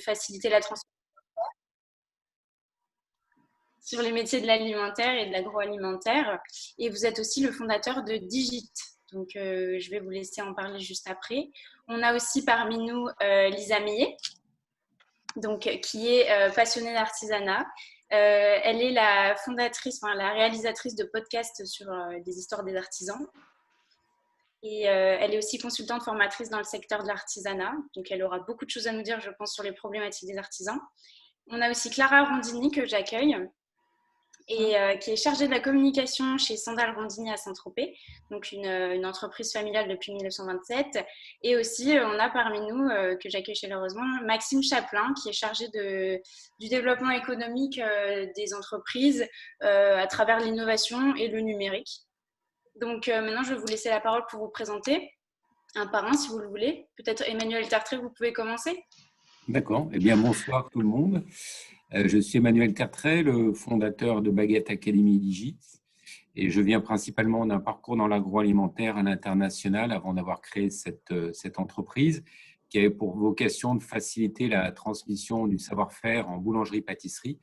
faciliter la transmission sur les métiers de l'alimentaire et de l'agroalimentaire. Et vous êtes aussi le fondateur de Digit. Donc, je vais vous laisser en parler juste après. On a aussi parmi nous Lisa Millet, donc, qui est passionnée d'artisanat. Elle est la fondatrice, enfin, la réalisatrice de podcasts sur des histoires des artisans. Et elle est aussi consultante formatrice dans le secteur de l'artisanat. Donc, elle aura beaucoup de choses à nous dire, je pense, sur les problématiques des artisans. On a aussi Clara Rondini que j'accueille et qui est chargée de la communication chez Sandal Rondini à Saint-Tropez, donc une entreprise familiale depuis 1927. Et aussi, on a parmi nous, que j'accueille chaleureusement, Maxime Chaplin, qui est chargé du développement économique des entreprises à travers l'innovation et le numérique. Donc maintenant, je vais vous laisser la parole pour vous présenter un par un, si vous le voulez. Peut-être Emmanuel Tertré, vous pouvez commencer. D'accord. Eh bien, bonsoir tout le monde. Je suis Emmanuel Tertré, le fondateur de Baguette Academy Digit. Et je viens principalement d'un parcours dans l'agroalimentaire à l'international avant d'avoir créé cette entreprise qui avait pour vocation de faciliter la transmission du savoir-faire en boulangerie-pâtisserie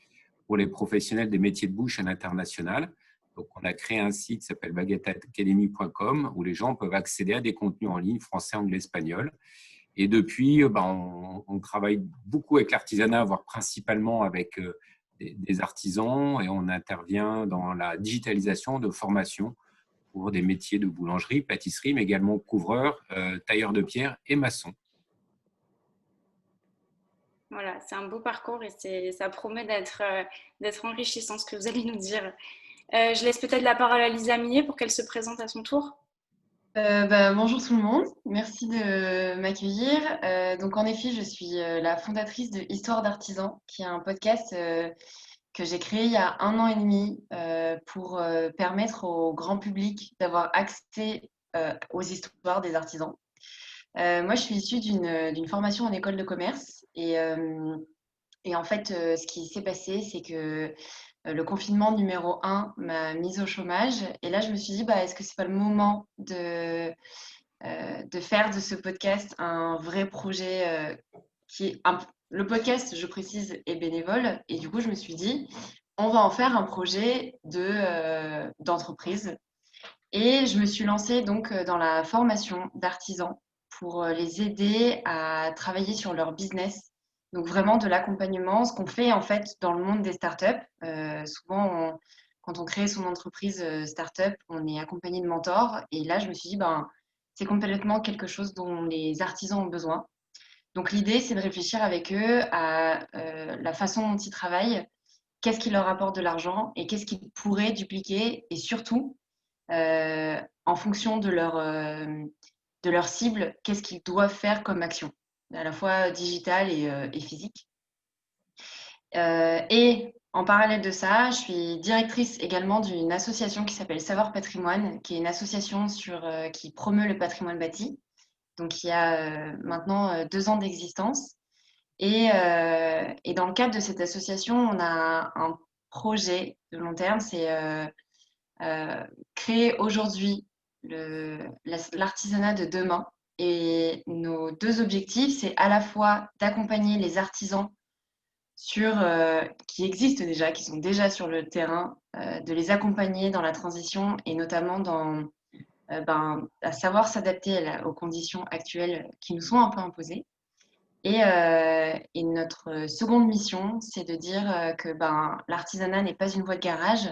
pour les professionnels des métiers de bouche à l'international. Donc, on a créé un site qui s'appelle baguetteacademy.com où les gens peuvent accéder à des contenus en ligne français, anglais, espagnol. Et depuis, on travaille beaucoup avec l'artisanat, voire principalement avec des artisans, et on intervient dans la digitalisation de formation pour des métiers de boulangerie, pâtisserie, mais également couvreur, tailleur de pierre et maçon. Voilà, c'est un beau parcours et ça promet d'être enrichissant ce que vous allez nous dire. Je laisse peut-être la parole à Lisa Millet pour qu'elle se présente à son tour. Bonjour tout le monde, merci de m'accueillir. Donc en effet, je suis la fondatrice de Histoire d'artisans, qui est un podcast que j'ai créé il y a 1 an et demi pour permettre au grand public d'avoir accès aux histoires des artisans. Moi, je suis issue d'une formation en école de commerce et en fait, ce qui s'est passé, c'est que le confinement numéro 1 m'a mise au chômage. Et là, je me suis dit, est-ce que c'est pas le moment de faire de ce podcast un vrai projet le podcast, je précise, est bénévole. Et du coup, je me suis dit, on va en faire un projet d'entreprise. Et je me suis lancée donc dans la formation d'artisans pour les aider à travailler sur leur business. Donc vraiment de l'accompagnement, ce qu'on fait en fait dans le monde des startups. Souvent, quand on crée son entreprise startup, on est accompagné de mentors. Et là, je me suis dit, c'est complètement quelque chose dont les artisans ont besoin. Donc l'idée, c'est de réfléchir avec eux à la façon dont ils travaillent, qu'est-ce qui leur apporte de l'argent et qu'est-ce qu'ils pourraient dupliquer et surtout, en fonction de leur cible, qu'est-ce qu'ils doivent faire comme action, à la fois digitale et physique. Et en parallèle de ça, je suis directrice également d'une association qui s'appelle Savoir Patrimoine, qui est une association qui promeut le patrimoine bâti. Donc, il y a maintenant 2 ans d'existence. Et dans le cadre de cette association, on a un projet de long terme, c'est créer aujourd'hui l'artisanat de demain. Et nos 2 objectifs, c'est à la fois d'accompagner les artisans qui existent déjà, qui sont déjà sur le terrain, de les accompagner dans la transition et notamment à savoir s'adapter aux conditions actuelles qui nous sont un peu imposées. Et notre seconde mission, c'est de dire que l'artisanat n'est pas une voie de garage.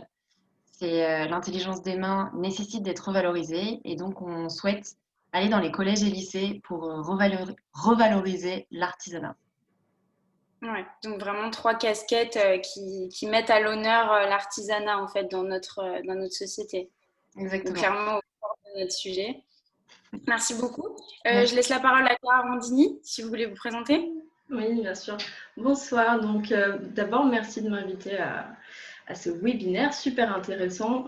L'intelligence des mains nécessite d'être revalorisée et donc on souhaite aller dans les collèges et lycées pour revaloriser l'artisanat. Ouais, donc vraiment 3 casquettes qui mettent à l'honneur l'artisanat en fait dans notre société. Exactement. Donc clairement au cœur de notre sujet. Merci beaucoup. Je laisse la parole à Clara Rondini, si vous voulez vous présenter. Oui, bien sûr. Bonsoir. Donc d'abord, merci de m'inviter à ce webinaire super intéressant.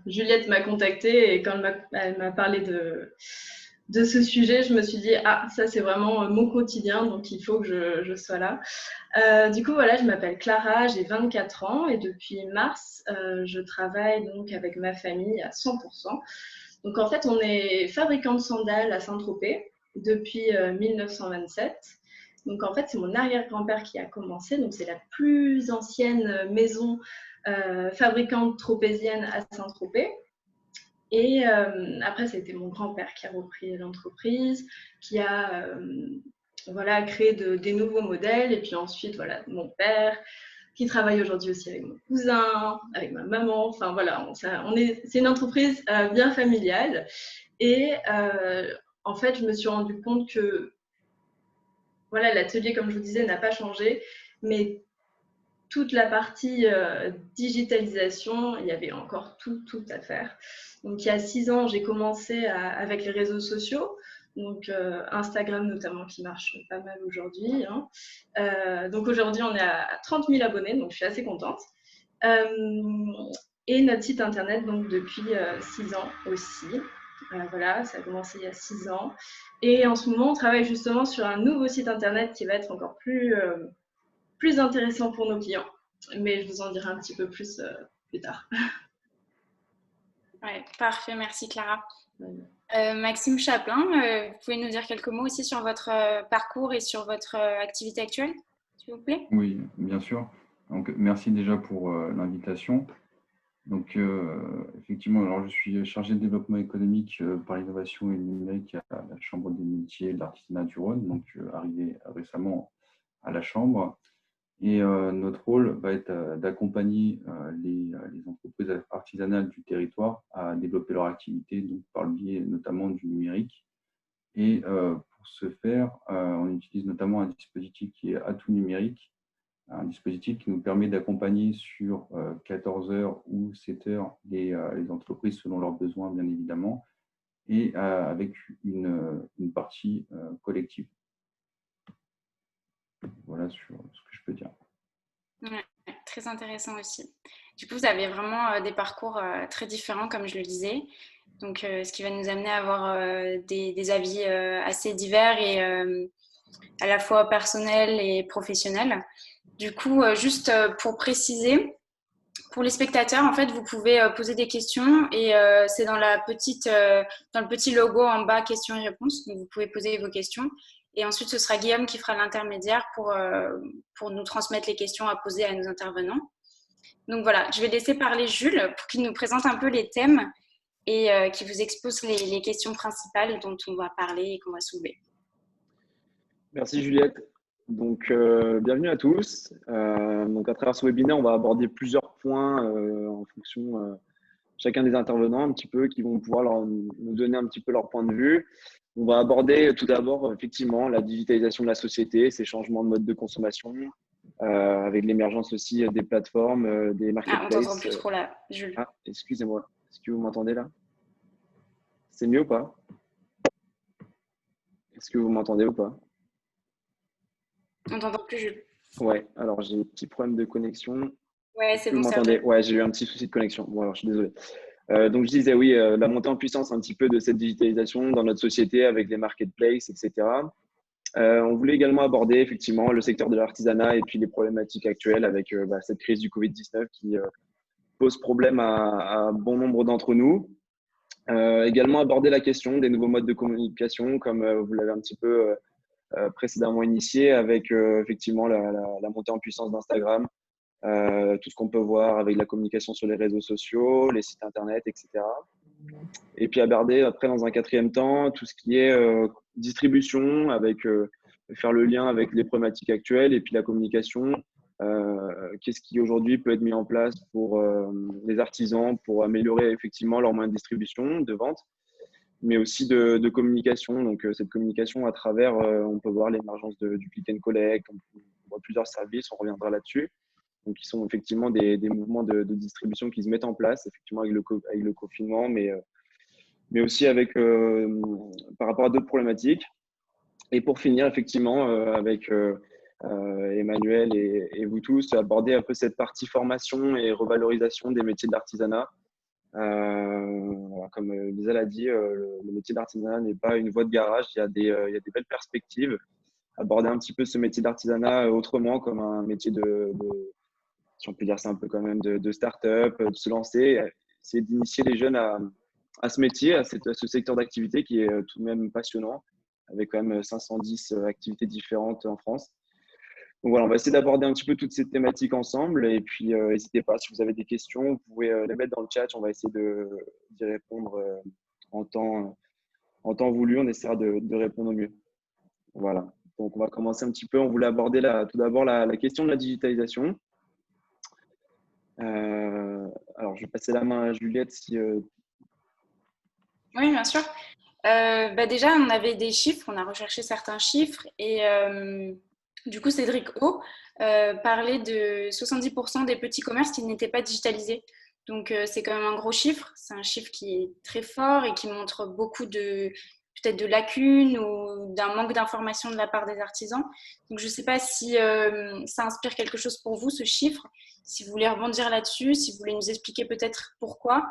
Juliette m'a contactée et quand elle m'a parlé de ce sujet, je me suis dit, ça c'est vraiment mon quotidien, donc il faut que je sois là. Du coup, voilà, je m'appelle Clara, j'ai 24 ans et depuis mars, je travaille donc avec ma famille à 100%. Donc en fait, on est fabricant de sandales à Saint-Tropez depuis 1927. Donc en fait, c'est mon arrière-grand-père qui a commencé. Donc c'est la plus ancienne maison fabricante tropézienne à Saint-Tropez. Et après, c'était mon grand-père qui a repris l'entreprise, qui a voilà, créé des nouveaux modèles. Et puis ensuite, voilà, mon père, qui travaille aujourd'hui aussi avec mon cousin, avec ma maman. Enfin voilà, c'est une entreprise bien familiale. Et en fait, je me suis rendu compte que voilà, l'atelier, comme je vous disais, n'a pas changé, mais toute la partie digitalisation, il y avait encore tout à faire. Donc il y a 6 ans, j'ai commencé avec les réseaux sociaux, donc Instagram notamment qui marche pas mal aujourd'hui. Hein. Donc aujourd'hui, on est à 30 000 abonnés, donc je suis assez contente. Et notre site internet, donc depuis 6 ans aussi. Voilà, ça a commencé il y a 6 ans. Et en ce moment, on travaille justement sur un nouveau site internet qui va être encore plus intéressant pour nos clients. Mais je vous en dirai un petit peu plus tard. Ouais, parfait, merci Clara. Maxime Chaplin, vous pouvez nous dire quelques mots aussi sur votre parcours et sur votre activité actuelle, s'il vous plaît? Oui, bien sûr. Donc, merci déjà pour l'invitation. Donc, effectivement, alors je suis chargé de développement économique par l'innovation et le numérique à la Chambre des métiers et de l'artisanat du Rhône, donc arrivé récemment à la Chambre. Et notre rôle va être d'accompagner les entreprises artisanales du territoire à développer leur activité, donc par le biais notamment du numérique. Et pour ce faire, on utilise notamment un dispositif qui est Atout Numérique, un dispositif qui nous permet d'accompagner sur 14 heures ou 7 heures les entreprises selon leurs besoins, bien évidemment, et avec une partie collective. Voilà sur ce que je peux dire. Ouais, très intéressant aussi. Du coup, vous avez vraiment des parcours très différents, comme je le disais. Donc, ce qui va nous amener à avoir des avis assez divers et à la fois personnels et professionnels. Du coup, juste pour préciser, pour les spectateurs, en fait, vous pouvez poser des questions et c'est dans le petit logo en bas, questions et réponses. Donc, vous pouvez poser vos questions. Et ensuite, ce sera Guillaume qui fera l'intermédiaire pour nous transmettre les questions à poser à nos intervenants. Donc voilà, je vais laisser parler Jules pour qu'il nous présente un peu les thèmes et qui vous expose les questions principales dont on va parler et qu'on va soulever. Merci Juliette. Donc, bienvenue à tous. Donc, à travers ce webinaire, on va aborder plusieurs points en fonction chacun des intervenants un petit peu qui vont pouvoir nous donner un petit peu leur point de vue. On va aborder tout d'abord effectivement la digitalisation de la société, ces changements de mode de consommation, avec l'émergence aussi des plateformes, des marketplaces. Ah, on t'entend plus trop là, Jules. Ah, excusez-moi. Est-ce que vous m'entendez là? C'est mieux ou pas? Est-ce que vous m'entendez ou pas? On t'entend plus, Jules. Ouais, alors j'ai un petit problème de connexion. Ouais, c'est bon. Vous m'entendez? Ouais, j'ai eu un petit souci de connexion. Bon, alors je suis désolé. Donc je disais oui, la montée en puissance un petit peu de cette digitalisation dans notre société avec les marketplaces, etc. On voulait également aborder effectivement le secteur de l'artisanat et puis les problématiques actuelles avec cette crise du Covid-19 qui pose problème à bon nombre d'entre nous. Également aborder la question des nouveaux modes de communication comme vous l'avez un petit peu précédemment initié avec effectivement la montée en puissance d'Instagram, tout ce qu'on peut voir avec la communication sur les réseaux sociaux, les sites internet, etc. Et puis aborder après dans un quatrième temps tout ce qui est distribution, avec faire le lien avec les problématiques actuelles et puis la communication. Qu'est-ce qui aujourd'hui peut être mis en place pour les artisans pour améliorer effectivement leurs moyens de distribution, de vente, mais aussi de communication. Donc, cette communication à travers, on peut voir l'émergence du click and collect, on voit plusieurs services, on reviendra là-dessus. Donc, qui sont effectivement des mouvements de distribution qui se mettent en place, effectivement avec le confinement, mais aussi avec, par rapport à d'autres problématiques. Et pour finir, effectivement, avec Emmanuel et vous tous, aborder un peu cette partie formation et revalorisation des métiers de l'artisanat. Comme Lisa l'a dit, le métier d'artisanat n'est pas une voie de garage, il y a des belles perspectives. Aborder un petit peu ce métier d'artisanat autrement, comme un métier si on peut dire ça un peu quand même, de start-up, de se lancer, essayer d'initier les jeunes à ce métier, à ce secteur d'activité qui est tout de même passionnant, avec quand même 510 activités différentes en France. Donc voilà, on va essayer d'aborder un petit peu toutes ces thématiques ensemble. Et puis, n'hésitez pas, si vous avez des questions, vous pouvez les mettre dans le chat. On va essayer d'y répondre en temps voulu. On essaiera de répondre au mieux. Voilà. Donc, on va commencer un petit peu. On voulait aborder tout d'abord la question de la digitalisation. Alors, je vais passer la main à Juliette. Oui, bien sûr. Déjà, on avait des chiffres, on a recherché certains chiffres et du coup, Cédric O parlait de 70% des petits commerces qui n'étaient pas digitalisés. Donc, c'est quand même un gros chiffre. C'est un chiffre qui est très fort et qui montre beaucoup peut-être de lacunes ou d'un manque d'information de la part des artisans. Donc, je ne sais pas si ça inspire quelque chose pour vous, ce chiffre. Si vous voulez rebondir là-dessus, si vous voulez nous expliquer peut-être pourquoi.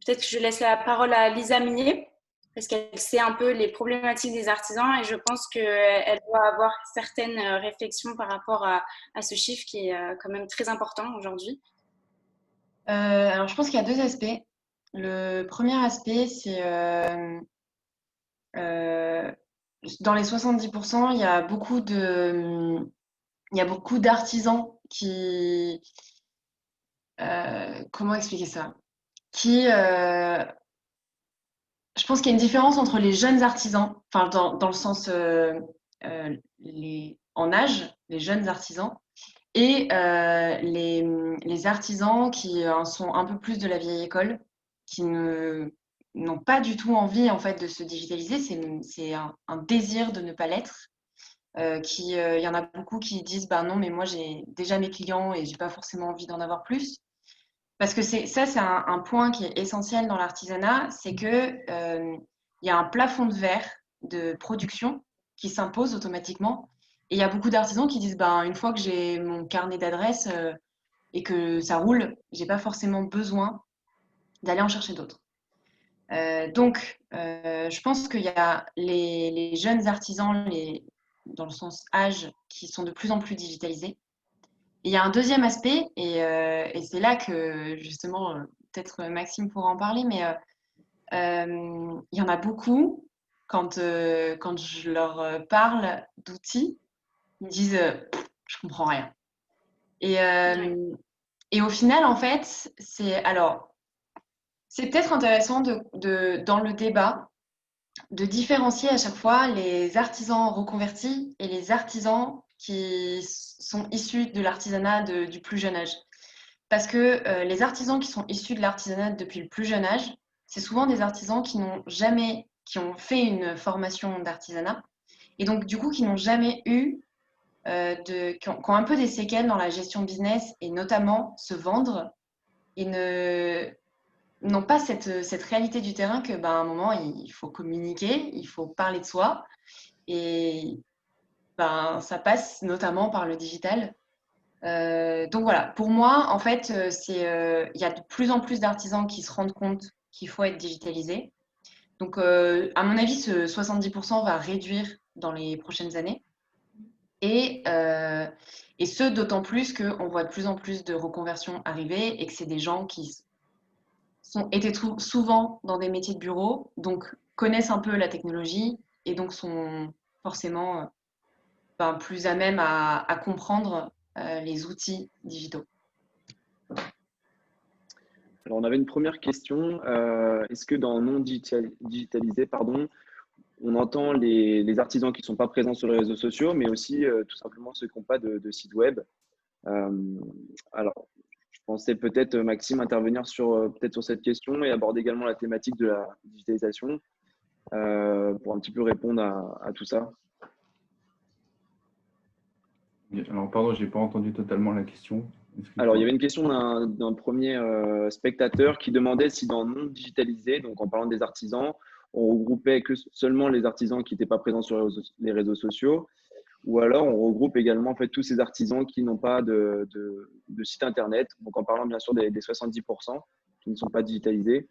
Peut-être que je laisse la parole à Lisa Millet, parce qu'elle sait un peu les problématiques des artisans et je pense qu'elle doit avoir certaines réflexions par rapport à ce chiffre qui est quand même très important aujourd'hui. Alors, je pense qu'il y a deux aspects. Le premier aspect, c'est dans les 70%, il y a beaucoup d'artisans qui… comment expliquer ça? Je pense qu'il y a une différence entre les jeunes artisans, enfin dans le sens en âge, les jeunes artisans, et les artisans qui sont un peu plus de la vieille école, qui n'ont pas du tout envie en fait de se digitaliser. C'est un désir de ne pas l'être. Il y en a beaucoup qui disent bah non, mais moi j'ai déjà mes clients et j'ai pas forcément envie d'en avoir plus. Parce que c'est un point qui est essentiel dans l'artisanat, c'est que il y a un plafond de verre de production qui s'impose automatiquement. Et il y a beaucoup d'artisans qui disent ben, une fois que j'ai mon carnet d'adresses et que ça roule, j'ai pas forcément besoin d'aller en chercher d'autres. Je pense qu'il y a les jeunes artisans, dans le sens âge, qui sont de plus en plus digitalisés. Et il y a un deuxième aspect, et c'est là que justement, peut-être Maxime pourra en parler, mais il y en a beaucoup, quand je leur parle d'outils, ils me disent je comprends rien. Et au final, en fait, c'est peut-être intéressant dans le débat de différencier à chaque fois les artisans reconvertis et les artisans qui sont issus de l'artisanat du plus jeune âge. Parce que les artisans qui sont issus de l'artisanat depuis le plus jeune âge, c'est souvent des artisans qui ont fait une formation d'artisanat et donc du coup qui n'ont jamais eu, qui ont un peu des séquelles dans la gestion business et notamment se vendre et n'ont pas cette réalité du terrain que, ben, à un moment, il faut communiquer, il faut parler de soi. Et ben, ça passe notamment par le digital. Donc voilà, pour moi, en fait, il y a de plus en plus d'artisans qui se rendent compte qu'il faut être digitalisé. Donc, à mon avis, ce 70% va réduire dans les prochaines années. Et ce, d'autant plus qu'on voit de plus en plus de reconversions arriver et que c'est des gens qui étaient souvent dans des métiers de bureau, donc connaissent un peu la technologie et donc sont forcément plus à même à comprendre les outils digitaux. Alors, on avait une première question. Est-ce que dans non digitalisé, on entend les artisans qui ne sont pas présents sur les réseaux sociaux, mais aussi tout simplement ceux qui n'ont pas de site web? Alors, je pensais peut-être, Maxime, intervenir peut-être sur cette question et aborder également la thématique de la digitalisation pour un petit peu répondre à tout ça. Alors, pardon, je n'ai pas entendu totalement la question. Alors, il y avait une question d'un premier spectateur qui demandait si dans le monde digitalisé, donc en parlant des artisans, on regroupait que seulement les artisans qui n'étaient pas présents sur les réseaux sociaux, ou alors on regroupe également en fait, tous ces artisans qui n'ont pas de site internet, donc en parlant bien sûr des 70% qui ne sont pas digitalisés,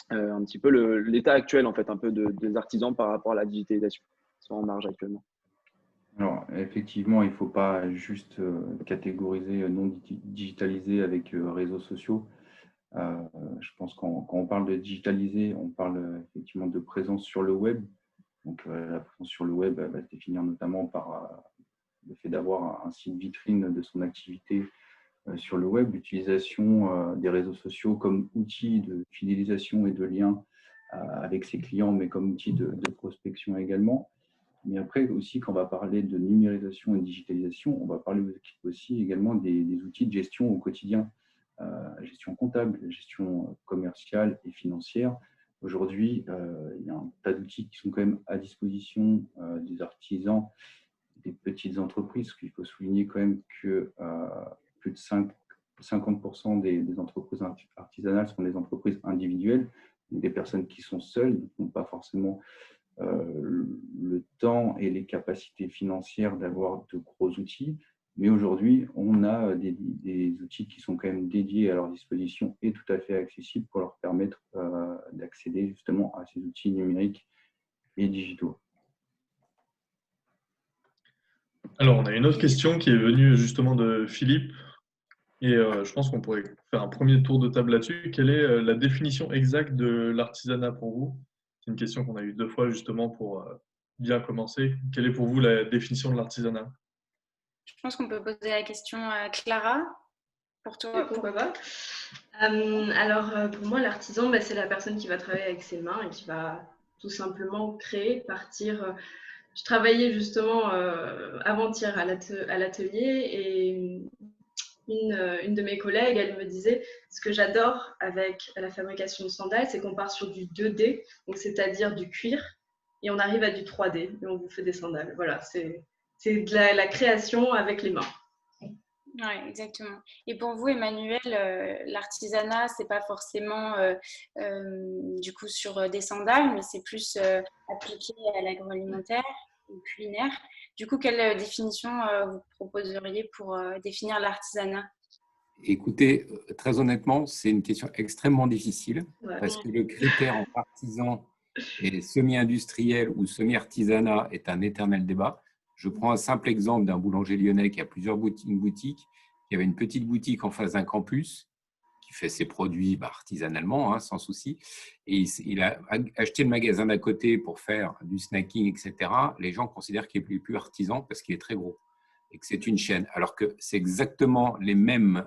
un petit peu l'état actuel en fait, un peu des artisans par rapport à la digitalisation, qui sont en marge actuellement. Alors, effectivement, il ne faut pas juste catégoriser non digitalisé avec réseaux sociaux. Je pense quand on parle de digitalisé, on parle effectivement de présence sur le web. Donc, la présence sur le web va se définir notamment par le fait d'avoir un site vitrine de son activité sur le web, l'utilisation des réseaux sociaux comme outil de fidélisation et de lien avec ses clients, mais comme outil de prospection également. Mais après aussi, quand on va parler de numérisation et de digitalisation, on va parler aussi également des outils de gestion au quotidien, gestion comptable, gestion commerciale et financière. Aujourd'hui, il y a un tas d'outils qui sont quand même à disposition des artisans, des petites entreprises, parce qu'il faut souligner quand même que plus de 50% des entreprises artisanales sont des entreprises individuelles, des personnes qui sont seules, qui n'ont pas forcément le temps et les capacités financières d'avoir de gros outils. Mais aujourd'hui, on a des outils qui sont quand même dédiés à leur disposition et tout à fait accessibles pour leur permettre d'accéder justement à ces outils numériques et digitaux. Alors, on a une autre question qui est venue justement de Philippe. Et je pense qu'on pourrait faire un premier tour de table là-dessus. Quelle est la définition exacte de l'artisanat pour vous? C'est une question qu'on a eue 2 fois justement pour bien commencer. Quelle est pour vous la définition de l'artisanat? Je pense qu'on peut poser la question à Clara. Pour toi, pourquoi pas. Alors, pour moi, l'artisan, c'est la personne qui va travailler avec ses mains et qui va tout simplement créer, partir. Je travaillais justement avant-hier à l'atelier et une de mes collègues, elle me disait, ce que j'adore avec la fabrication de sandales, c'est qu'on part sur du 2D, donc c'est-à-dire du cuir, et on arrive à du 3D, et on vous fait des sandales. Voilà, c'est de la création avec les mains. Oui, exactement. Et pour vous, Emmanuel, l'artisanat, c'est pas forcément du coup sur des sandales, mais c'est plus appliqué à l'agroalimentaire ou culinaire. Du coup, quelle définition vous proposeriez pour définir l'artisanat? Écoutez, très honnêtement, c'est une question extrêmement difficile parce que le critère entre artisan et semi-industriel ou semi-artisanat est un éternel débat. Je prends un simple exemple d'un boulanger lyonnais qui a plusieurs boutiques, qui avait une petite boutique en face d'un campus, qui fait ses produits artisanalement, sans souci. Et il a acheté le magasin d'à côté pour faire du snacking, etc. Les gens considèrent qu'il n'est plus artisan parce qu'il est très gros et que c'est une chaîne. Alors que c'est exactement les mêmes,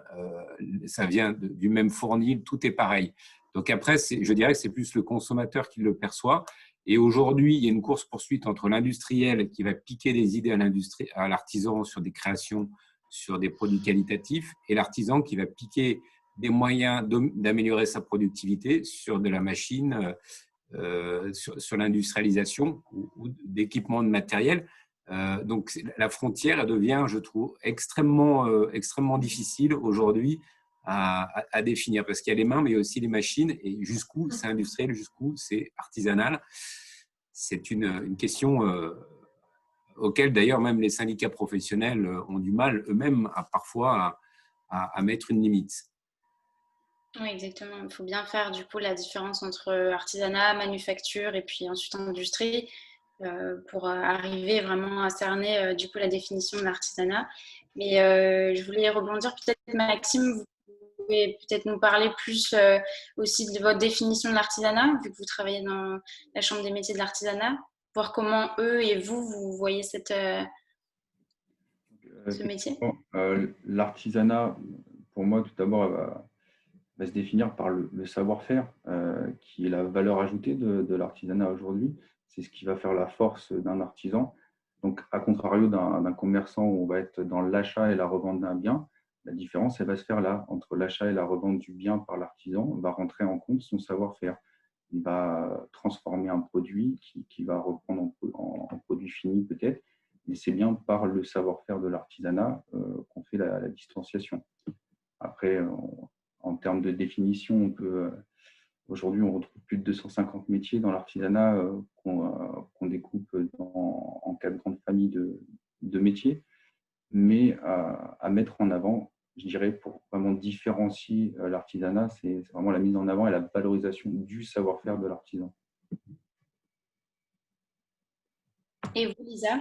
ça vient du même fournil, tout est pareil. Donc après, je dirais que c'est plus le consommateur qui le perçoit. Et aujourd'hui, il y a une course-poursuite entre l'industriel qui va piquer des idées à l'artisan sur des créations, sur des produits qualitatifs, et l'artisan qui va piquer des moyens d'améliorer sa productivité sur de la machine, sur l'industrialisation ou d'équipements de matériel. Donc la frontière, elle devient, je trouve, extrêmement difficile aujourd'hui à définir, parce qu'il y a les mains, mais il y a aussi les machines, et jusqu'où c'est industriel, jusqu'où c'est artisanal. C'est une question auquel d'ailleurs même les syndicats professionnels ont du mal eux-mêmes parfois à mettre une limite. Oui, exactement. Il faut bien faire du coup la différence entre artisanat, manufacture et puis ensuite industrie pour arriver vraiment à cerner du coup la définition de l'artisanat. Mais je voulais rebondir peut-être, Maxime, vous pouvez peut-être nous parler plus aussi de votre définition de l'artisanat, vu que vous travaillez dans la Chambre des métiers de l'artisanat, voir comment eux et vous voyez ce métier. L'artisanat, pour moi, tout d'abord, va se définir par le savoir-faire, qui est la valeur ajoutée de l'artisanat aujourd'hui. C'est ce qui va faire la force d'un artisan. Donc, à contrario d'un commerçant où on va être dans l'achat et la revente d'un bien, la différence, elle va se faire là, entre l'achat et la revente du bien par l'artisan. On va rentrer en compte son savoir-faire. Il va transformer un produit qui va reprendre en produit fini peut-être, mais c'est bien par le savoir-faire de l'artisanat qu'on fait la distanciation. Après, en termes de définition, aujourd'hui, on retrouve plus de 250 métiers dans l'artisanat qu'on découpe en 4 grandes familles de métiers. Mais à mettre en avant, je dirais, pour vraiment différencier l'artisanat, c'est vraiment la mise en avant et la valorisation du savoir-faire de l'artisan. Et vous, Lisa?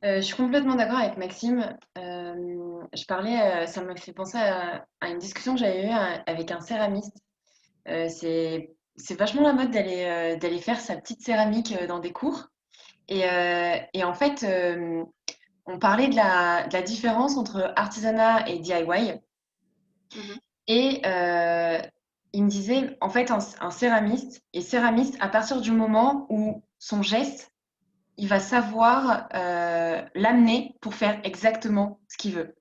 Je suis complètement d'accord avec Maxime. Je parlais, ça m'a fait penser à une discussion que j'avais eue avec un céramiste. C'est c'est vachement la mode d'aller faire sa petite céramique dans des cours. Et en fait, on parlait de la différence entre artisanat et DIY. Mhm. Et il me disait, en fait, un céramiste est céramiste à partir du moment où son geste, il va savoir l'amener pour faire exactement ce qu'il veut.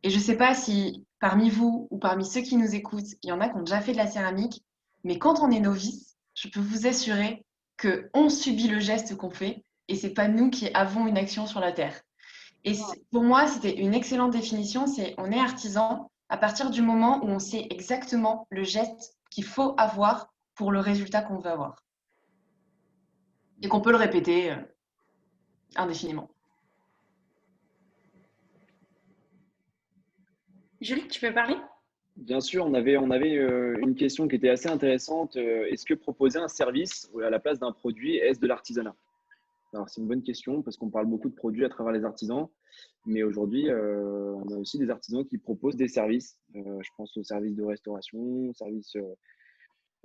Et je ne sais pas si parmi vous ou parmi ceux qui nous écoutent, il y en a qui ont déjà fait de la céramique, mais quand on est novice, je peux vous assurer qu'on subit le geste qu'on fait et ce n'est pas nous qui avons une action sur la terre. Et pour moi, c'était une excellente définition, c'est on est artisan à partir du moment où on sait exactement le geste qu'il faut avoir pour le résultat qu'on veut avoir. Et qu'on peut le répéter indéfiniment. Julie, tu peux parler? Bien sûr, on avait une question qui était assez intéressante. Est-ce que proposer un service à la place d'un produit, est-ce de l'artisanat? Alors, c'est une bonne question parce qu'on parle beaucoup de produits à travers les artisans, mais aujourd'hui, on a aussi des artisans qui proposent des services. Je pense aux services de restauration, aux services, il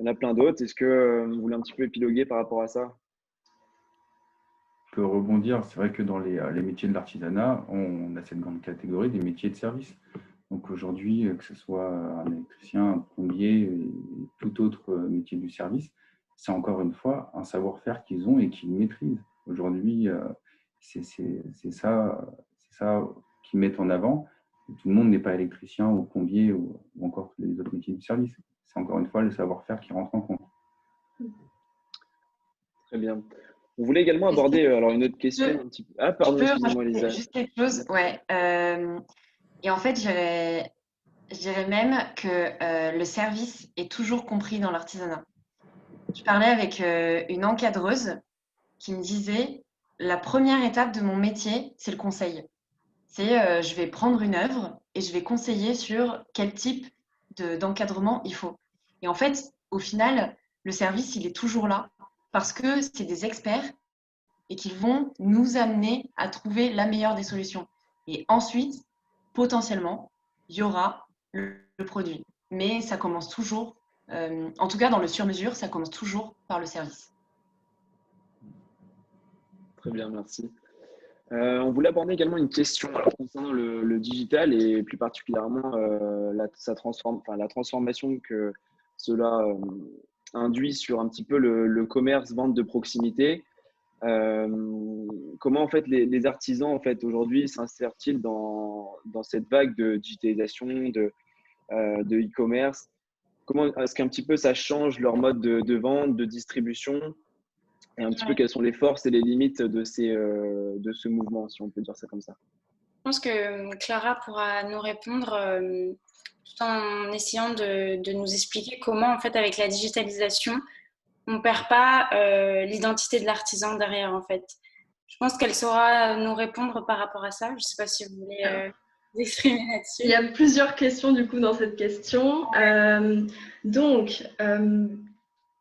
y en a plein d'autres. Est-ce que vous voulez un petit peu épiloguer par rapport à ça? Je peux rebondir. C'est vrai que dans les métiers de l'artisanat, on a cette grande catégorie des métiers de service. Donc aujourd'hui, que ce soit un électricien, un plombier et tout autre métier du service, c'est encore une fois un savoir-faire qu'ils ont et qu'ils maîtrisent. Aujourd'hui, c'est ça qu'ils mettent en avant. Tout le monde n'est pas électricien ou plombier ou encore les autres métiers du service. C'est encore une fois le savoir-faire qui rentre en compte. Très bien. On voulait également aborder alors une autre question un petit peu. Ah, pardon, excusez-moi, Lisa. Juste quelque chose, ouais. Et en fait, je dirais même que le service est toujours compris dans l'artisanat. Je parlais avec une encadreuse qui me disait la première étape de mon métier, c'est le conseil. C'est je vais prendre une œuvre et je vais conseiller sur quel type d'encadrement il faut. Et en fait, au final, le service, il est toujours là parce que c'est des experts et qu'ils vont nous amener à trouver la meilleure des solutions. Et ensuite, potentiellement, il y aura le produit. Mais ça commence toujours, en tout cas dans le sur-mesure, ça commence toujours par le service. Très bien, merci. On voulait aborder également une question concernant le digital et plus particulièrement la transformation que cela induit sur un petit peu le commerce, vente de proximité. Comment en fait les artisans en fait aujourd'hui s'insèrent-ils dans cette vague de digitalisation, de e-commerce? Comment est-ce qu'un petit peu ça change leur mode de vente, de distribution? Et un petit peu quelles sont les forces et les limites de ce mouvement, si on peut dire ça comme ça. Je pense que Clara pourra nous répondre tout en essayant de nous expliquer comment, en fait, avec la digitalisation, on ne perd pas l'identité de l'artisan derrière, en fait. Je pense qu'elle saura nous répondre par rapport à ça. Je ne sais pas si vous voulez vous exprimer là-dessus. Il y a plusieurs questions, du coup, dans cette question.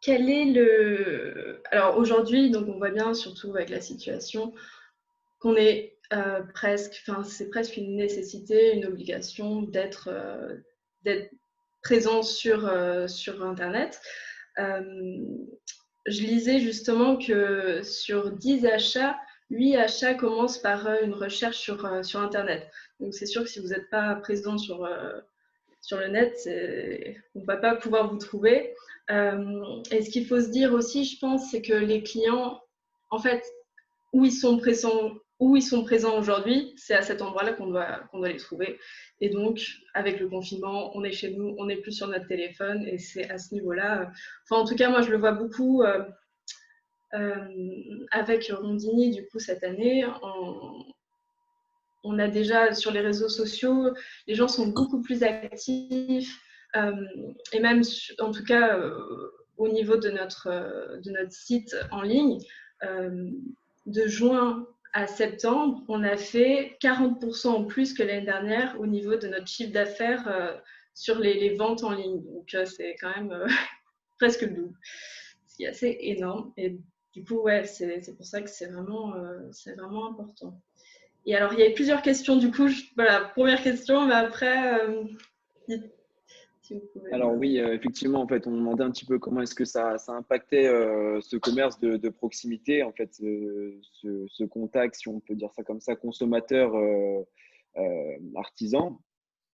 Quel est le… Alors aujourd'hui, donc on voit bien, surtout avec la situation, qu'on est c'est presque une nécessité, une obligation d'être présent sur Internet. Je lisais justement que sur 10 achats, 8 achats commencent par une recherche sur Internet. Donc c'est sûr que si vous n'êtes pas présent sur le net, on ne va pas pouvoir vous trouver. Et ce qu'il faut se dire aussi, je pense, c'est que les clients, en fait, où ils sont présents aujourd'hui, c'est à cet endroit-là qu'on doit les trouver. Et donc, avec le confinement, on est chez nous, on n'est plus sur notre téléphone, et c'est à ce niveau-là. Enfin, en tout cas, moi, je le vois beaucoup avec Rondini, du coup, cette année. On a déjà sur les réseaux sociaux, les gens sont beaucoup plus actifs, et même, en tout cas, au niveau de notre site en ligne, de juin à septembre, on a fait 40% en plus que l'année dernière au niveau de notre chiffre d'affaires sur les ventes en ligne. Donc, c'est quand même presque le double, ce qui est assez énorme. Et du coup, ouais, c'est pour ça que c'est vraiment important. Et alors, il y avait plusieurs questions, du coup, voilà, première question, mais après, Si vous pouvez. Alors oui, effectivement, en fait, on demandait un petit peu comment est-ce que ça impactait ce commerce de proximité, en fait, ce contact, si on peut dire ça comme ça, consommateur artisan.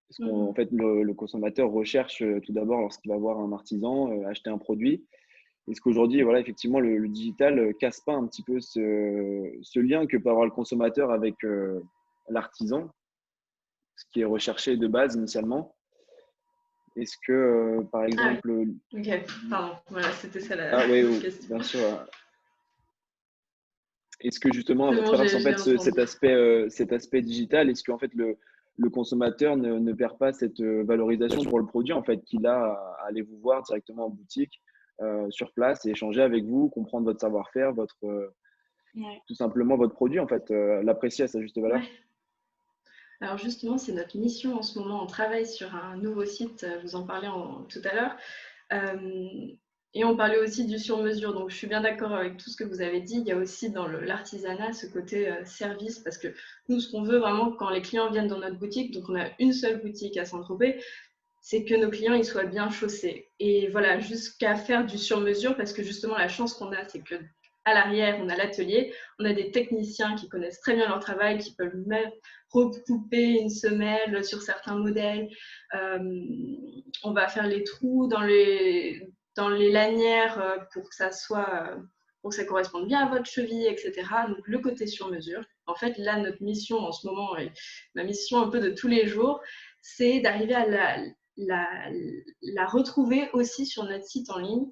Parce qu'en fait, le consommateur recherche tout d'abord, lorsqu'il va voir un artisan, acheter un produit. Est-ce qu'aujourd'hui, voilà, effectivement, le digital casse pas un petit peu ce lien que peut avoir le consommateur avec l'artisan, ce qui est recherché de base initialement? Est-ce que, par exemple… Ok, pardon, voilà, c'était ça la Oui, question. bien sûr. Est-ce que justement, à C'est bon, travers en j'ai fait, entendu. cet aspect digital, est-ce qu'en fait le consommateur ne perd pas cette valorisation pour le produit en fait, qu'il a à aller vous voir directement en boutique, sur place et échanger avec vous, comprendre votre savoir-faire, tout simplement votre produit, en fait, l'apprécier à sa juste valeur? Ouais. Alors justement, c'est notre mission en ce moment. On travaille sur un nouveau site, je vous en parlais tout à l'heure. Et on parlait aussi du sur-mesure. Donc je suis bien d'accord avec tout ce que vous avez dit. Il y a aussi dans l'artisanat ce côté service, parce que nous, ce qu'on veut vraiment quand les clients viennent dans notre boutique, donc on a une seule boutique à Saint-Tropez, c'est que nos clients ils soient bien chaussés. Et voilà, jusqu'à faire du sur-mesure, parce que justement la chance qu'on a, c'est que à l'arrière, on a l'atelier, on a des techniciens qui connaissent très bien leur travail, qui peuvent même recouper une semelle sur certains modèles. On va faire les trous dans les lanières pour que ça corresponde bien à votre cheville, etc. Donc le côté sur mesure. En fait, là, notre mission en ce moment, et ma mission un peu de tous les jours, c'est d'arriver à la retrouver aussi sur notre site en ligne.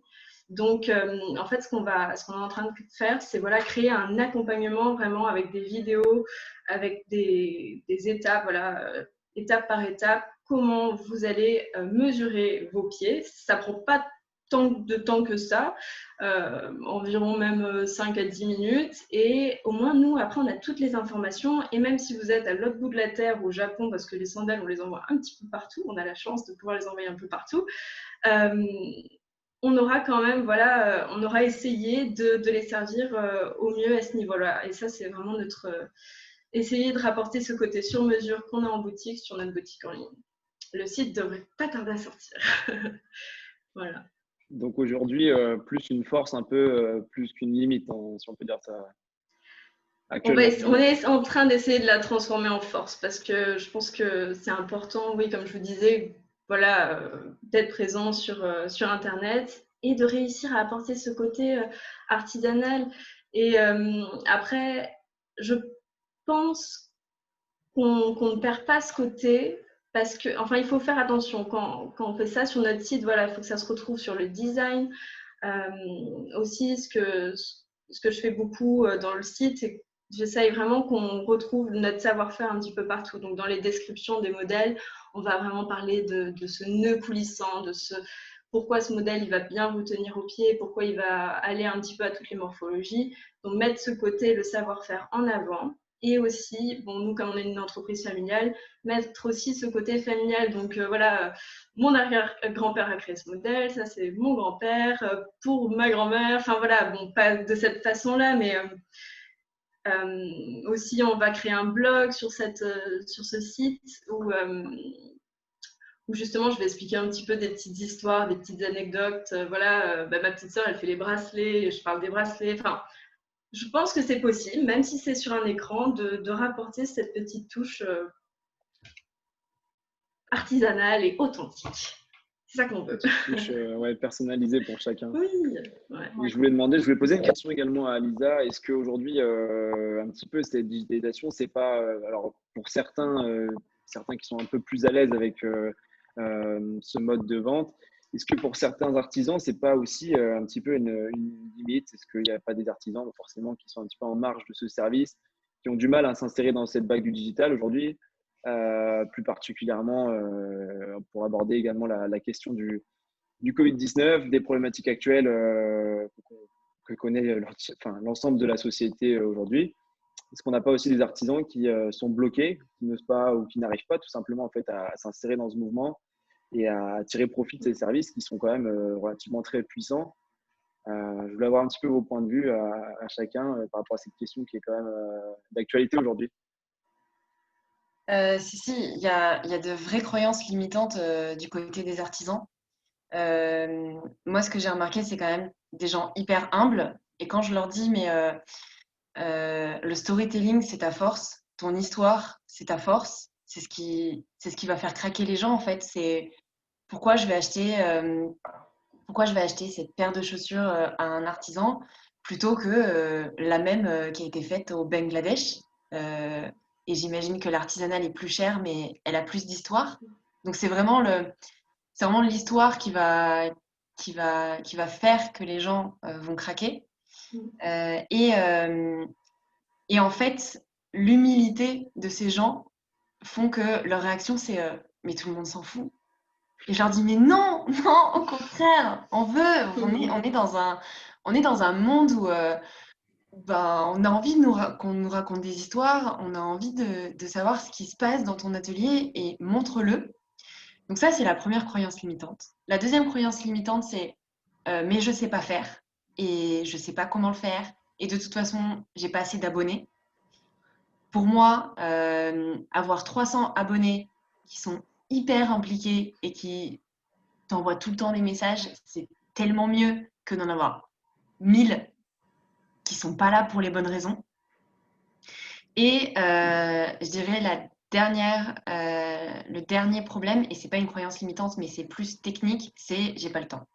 Donc, en fait, ce qu'on est en train de faire, c'est voilà, créer un accompagnement vraiment avec des vidéos, avec des étapes, voilà, étape par étape, comment vous allez mesurer vos pieds. Ça ne prend pas tant de temps que ça, environ même 5 à 10 minutes. Et au moins, nous, après, on a toutes les informations. Et même si vous êtes à l'autre bout de la Terre, au Japon, parce que les sandales, on les envoie un petit peu partout, on a la chance de pouvoir les envoyer un peu partout, on aura quand même, voilà, on aura essayé de les servir au mieux à ce niveau-là. Et ça, c'est vraiment essayer de rapporter ce côté sur mesure qu'on a en boutique sur notre boutique en ligne. Le site devrait pas tarder à sortir. Voilà. Donc aujourd'hui, plus une force un peu, plus qu'une limite, si on peut dire ça. On est en train d'essayer de la transformer en force, parce que je pense que c'est important, oui, comme je vous disais, voilà, d'être présent sur Internet et de réussir à apporter ce côté artisanal. Et après, je pense qu'on ne perd pas ce côté, parce que, enfin, il faut faire attention quand on fait ça sur notre site. Voilà, il faut que ça se retrouve sur le design. Aussi, ce que je fais beaucoup dans le site, c'est que j'essaye vraiment qu'on retrouve notre savoir-faire un petit peu partout. Donc, dans les descriptions des modèles, on va vraiment parler de ce nœud coulissant, pourquoi ce modèle il va bien vous tenir au pied, pourquoi il va aller un petit peu à toutes les morphologies. Donc, mettre ce côté, le savoir-faire en avant. Et aussi, bon, nous, comme on est une entreprise familiale, mettre aussi ce côté familial. Donc, voilà, mon arrière-grand-père a créé ce modèle, ça c'est mon grand-père, pour ma grand-mère, enfin voilà, bon, pas de cette façon-là, mais aussi on va créer un blog sur ce site où justement je vais expliquer un petit peu des petites histoires, des petites anecdotes. Voilà, ma petite sœur elle fait les bracelets, je parle des bracelets, enfin je pense que c'est possible, même si c'est sur un écran, de rapporter cette petite touche artisanale et authentique. C'est ça qu'on veut. Touche personnalisée pour chacun. Oui. Ouais. Et je voulais poser une question également à Lisa. Est-ce qu'aujourd'hui, un petit peu cette digitalisation, c'est pas, alors pour certains qui sont un peu plus à l'aise avec ce mode de vente, est-ce que pour certains artisans, c'est pas aussi un petit peu une limite? Est-ce qu'il n'y a pas des artisans forcément qui sont un petit peu en marge de ce service, qui ont du mal à s'insérer dans cette vague du digital aujourd'hui? Plus particulièrement pour aborder également la question du Covid-19, des problématiques actuelles que connaît l'ensemble de la société aujourd'hui. Est-ce qu'on n'a pas aussi des artisans qui sont bloqués, qui n'osent pas ou qui n'arrivent pas tout simplement en fait, à s'insérer dans ce mouvement et à tirer profit de ces services qui sont quand même relativement très puissants? Je voulais avoir un petit peu vos points de vue à chacun par rapport à cette question qui est quand même d'actualité aujourd'hui. Si, il y a de vraies croyances limitantes du côté des artisans. Moi, ce que j'ai remarqué, c'est quand même des gens hyper humbles. Et quand je leur dis, mais le storytelling, c'est ta force, ton histoire, c'est ta force, c'est ce qui va faire craquer les gens, en fait. C'est pourquoi je vais acheter, pourquoi je vais acheter cette paire de chaussures à un artisan plutôt que la même qui a été faite au Bangladesh. Euh, et j'imagine que l'artisanale est plus chère, mais elle a plus d'histoire. Donc c'est vraiment l'histoire qui va faire que les gens vont craquer. Euh, et, euh, et en fait, l'humilité de ces gens font que leur réaction, c'est mais tout le monde s'en fout. Et je leur dis, mais non, non, au contraire, on veut, on est dans un monde où ben, on a envie qu'on nous raconte des histoires, on a envie de savoir ce qui se passe dans ton atelier et montre-le. Donc ça, c'est la première croyance limitante. La deuxième croyance limitante, c'est mais je sais pas faire et je sais pas comment le faire et de toute façon, j'ai pas assez d'abonnés. Pour moi, avoir 300 abonnés qui sont hyper impliqués et qui t'envoient tout le temps des messages, c'est tellement mieux que d'en avoir 1000 qui sont pas là pour les bonnes raisons. Et je dirais le dernier problème, et c'est pas une croyance limitante, mais c'est plus technique, c'est j'ai pas le temps.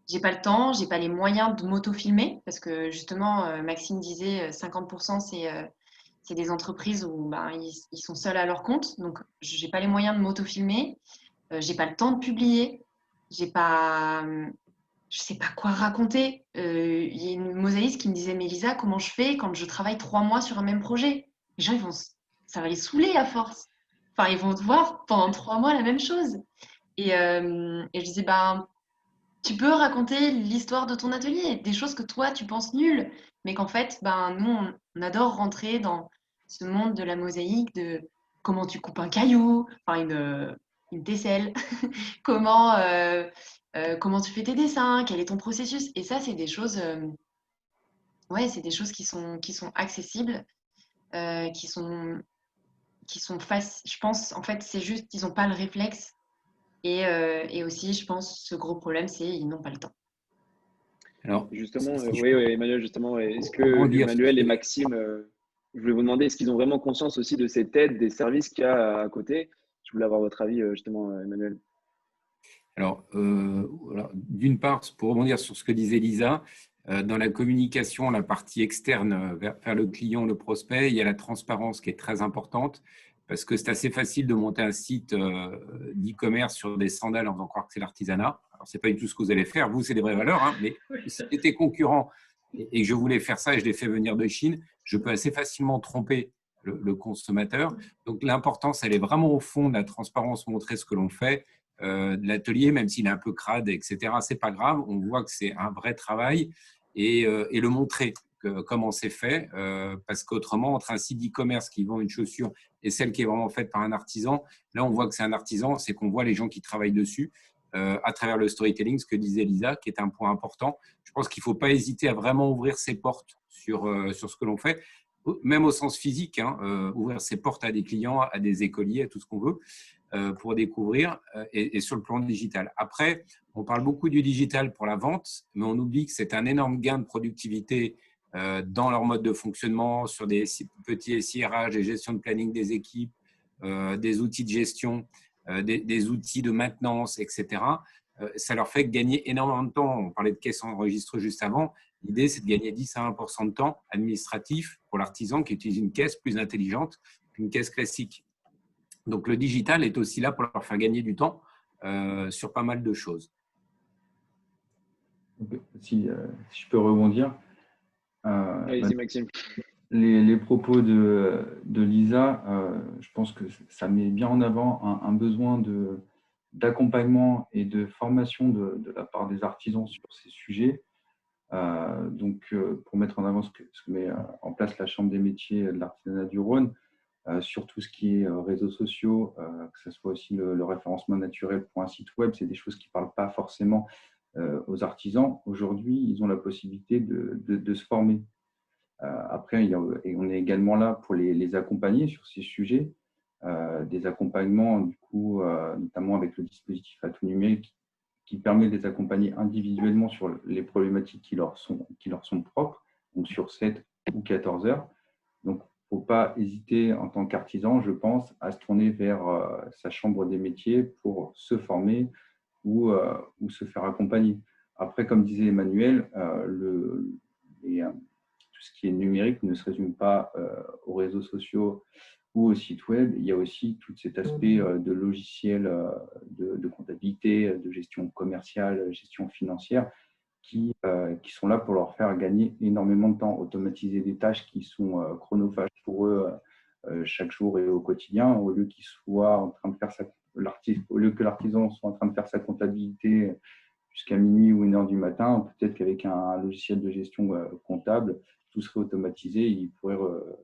J'ai pas le temps, j'ai pas les moyens de m'auto-filmer, parce que justement, Maxime disait 50% c'est des entreprises où ben, ils sont seuls à leur compte, donc j'ai pas les moyens de m'auto-filmer, j'ai pas le temps de publier, j'ai pas, je sais pas quoi raconter. Il y a une mosaïste qui me disait, mais Lisa, comment je fais quand je travaille 3 mois sur un même projet? Les gens, ça va les saouler à force. Enfin, ils vont te voir pendant 3 mois la même chose. Et je disais, ben, tu peux raconter l'histoire de ton atelier, des choses que toi, tu penses nulles, mais qu'en fait, ben, nous, on adore rentrer dans ce monde de la mosaïque, de comment tu coupes un caillou, enfin une tesselle, comment tu fais tes dessins, quel est ton processus. Et ça, c'est des choses, ouais, c'est des choses qui sont accessibles, euh, qui sont, qui sont faciles. Je pense, en fait, c'est juste, ils n'ont pas le réflexe. Et aussi, je pense, ce gros problème, c'est ils n'ont pas le temps. Alors, Justement, si je oui, peux oui, Emmanuel, justement, est-ce que rebondir sur ce Emmanuel et que Maxime, je voulais vous demander, est-ce qu'ils ont vraiment conscience aussi de cette aide, des services qu'il y a à côté? Je voulais avoir votre avis, justement, Emmanuel. Alors, voilà, d'une part, pour rebondir sur ce que disait Lisa, dans la communication, la partie externe vers le client, le prospect, il y a la transparence qui est très importante parce que c'est assez facile de monter un site d'e-commerce sur des sandales en faisant croire que c'est l'artisanat. Alors, ce n'est pas du tout ce que vous allez faire. Vous, c'est des vraies valeurs, hein, mais si j'étais concurrent et que je voulais faire ça et je l'ai fait venir de Chine, je peux assez facilement tromper le consommateur. Donc, l'importance, elle est vraiment au fond de la transparence, montrer ce que l'on fait, de l'atelier, même s'il est un peu crade, etc. C'est pas grave, on voit que c'est un vrai travail et le montrer comment c'est fait, parce qu'autrement, entre un site d'e-commerce qui vend une chaussure et celle qui est vraiment faite par un artisan, là, on voit que c'est un artisan, c'est qu'on voit les gens qui travaillent dessus à travers le storytelling, ce que disait Lisa, qui est un point important. Je pense qu'il ne faut pas hésiter à vraiment ouvrir ses portes sur ce que l'on fait, même au sens physique, hein, ouvrir ses portes à des clients, à des écoliers, à tout ce qu'on veut pour découvrir et sur le plan digital. Après, on parle beaucoup du digital pour la vente, mais on oublie que c'est un énorme gain de productivité dans leur mode de fonctionnement, sur des petits SIRH, des gestions de planning des équipes, des outils de gestion, des outils de maintenance, etc. Ça leur fait gagner énormément de temps. On parlait de caisse enregistre juste avant. L'idée, c'est de gagner 10 à 20% de temps administratif pour l'artisan qui utilise une caisse plus intelligente qu'une caisse classique. Donc, le digital est aussi là pour leur faire gagner du temps sur pas mal de choses. Si je peux rebondir. Allez-y, Maxime. Les propos de Lisa, je pense que ça met bien en avant un besoin d'accompagnement et de formation de la part des artisans sur ces sujets. Pour mettre en avant ce que met en place la Chambre des métiers de l'artisanat du Rhône, sur tout ce qui est réseaux sociaux, que ce soit aussi le référencement naturel pour un site web, c'est des choses qui ne parlent pas forcément aux artisans. Aujourd'hui, ils ont la possibilité de se former. Après, on est également là pour les accompagner sur ces sujets. des accompagnements, du coup, notamment avec le dispositif Atout Numérique, qui permet de les accompagner individuellement sur les problématiques qui leur sont propres, donc sur 7 ou 14 heures. Donc, il ne faut pas hésiter en tant qu'artisan, je pense, à se tourner vers sa chambre des métiers pour se former ou se faire accompagner. Après, comme disait Emmanuel, tout ce qui est numérique ne se résume pas aux réseaux sociaux ou au site web. Il y a aussi tout cet aspect de logiciels de comptabilité, de gestion commerciale, gestion financière, qui sont là pour leur faire gagner énormément de temps, automatiser des tâches qui sont chronophages pour eux chaque jour et au quotidien, au lieu qu'ils soient en train de faire au lieu que l'artisan soit en train de faire sa comptabilité jusqu'à minuit ou 1h du matin, peut-être qu'avec un logiciel de gestion comptable, tout serait automatisé, il pourrait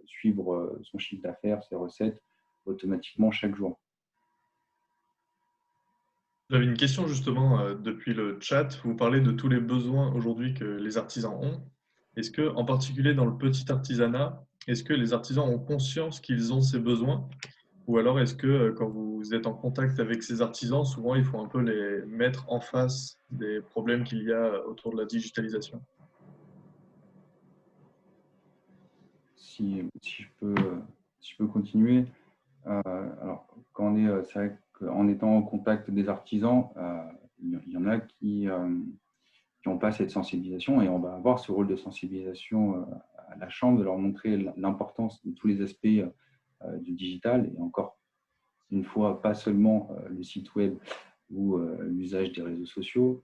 suivre son chiffre d'affaires, ses recettes automatiquement chaque jour. J'avais une question justement depuis le chat. Vous parlez de tous les besoins aujourd'hui que les artisans ont. Est-ce que, en particulier dans le petit artisanat, est-ce que les artisans ont conscience qu'ils ont ces besoins? Ou alors est-ce que quand vous êtes en contact avec ces artisans, souvent il faut un peu les mettre en face des problèmes qu'il y a autour de la digitalisation? Si je peux continuer. Alors, c'est vrai qu'en étant en contact des artisans, il y en a qui n'ont pas cette sensibilisation, et on va avoir ce rôle de sensibilisation à la Chambre, de leur montrer l'importance de tous les aspects du digital, et encore une fois, pas seulement le site web ou l'usage des réseaux sociaux,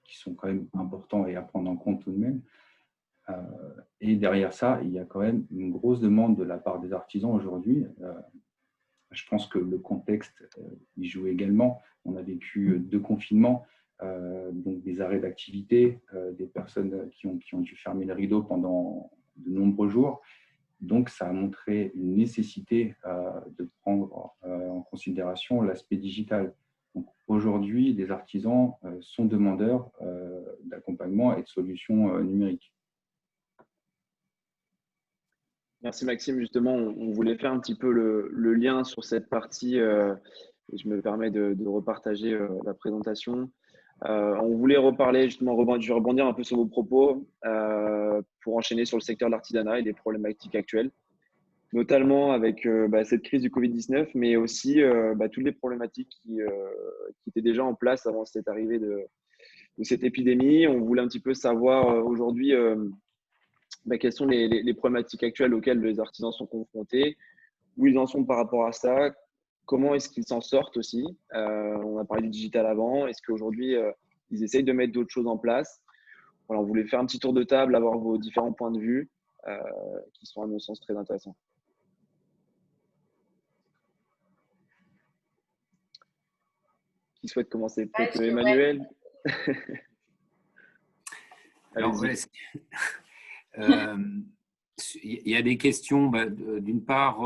qui sont quand même importants et à prendre en compte tout de même. Et derrière ça, il y a quand même une grosse demande de la part des artisans aujourd'hui. Je pense que le contexte y joue également. On a vécu 2 confinements, donc des arrêts d'activité, des personnes qui ont dû fermer le rideau pendant de nombreux jours. Donc, ça a montré une nécessité de prendre en considération l'aspect digital. Donc, aujourd'hui, les artisans sont demandeurs d'accompagnement et de solutions numériques. Merci Maxime. Justement, on voulait faire un petit peu le lien sur cette partie et je me permets de repartager la présentation. On voulait reparler, justement, je vais rebondir un peu sur vos propos pour enchaîner sur le secteur de l'artisanat et des problématiques actuelles, notamment avec cette crise du Covid-19, mais aussi toutes les problématiques qui étaient déjà en place avant cette arrivée de cette épidémie. On voulait un petit peu savoir aujourd'hui quelles sont les problématiques actuelles auxquelles les artisans sont confrontés, où ils en sont par rapport à ça, comment est-ce qu'ils s'en sortent aussi. On a parlé du digital avant. Est-ce qu'aujourd'hui, ils essayent de mettre d'autres choses en place? Voilà, on voulait faire un petit tour de table, avoir vos différents points de vue qui sont à mon sens très intéressants. Qui souhaite commencer? Peut-être Emmanuel. Alors, il y a des questions, d'une part,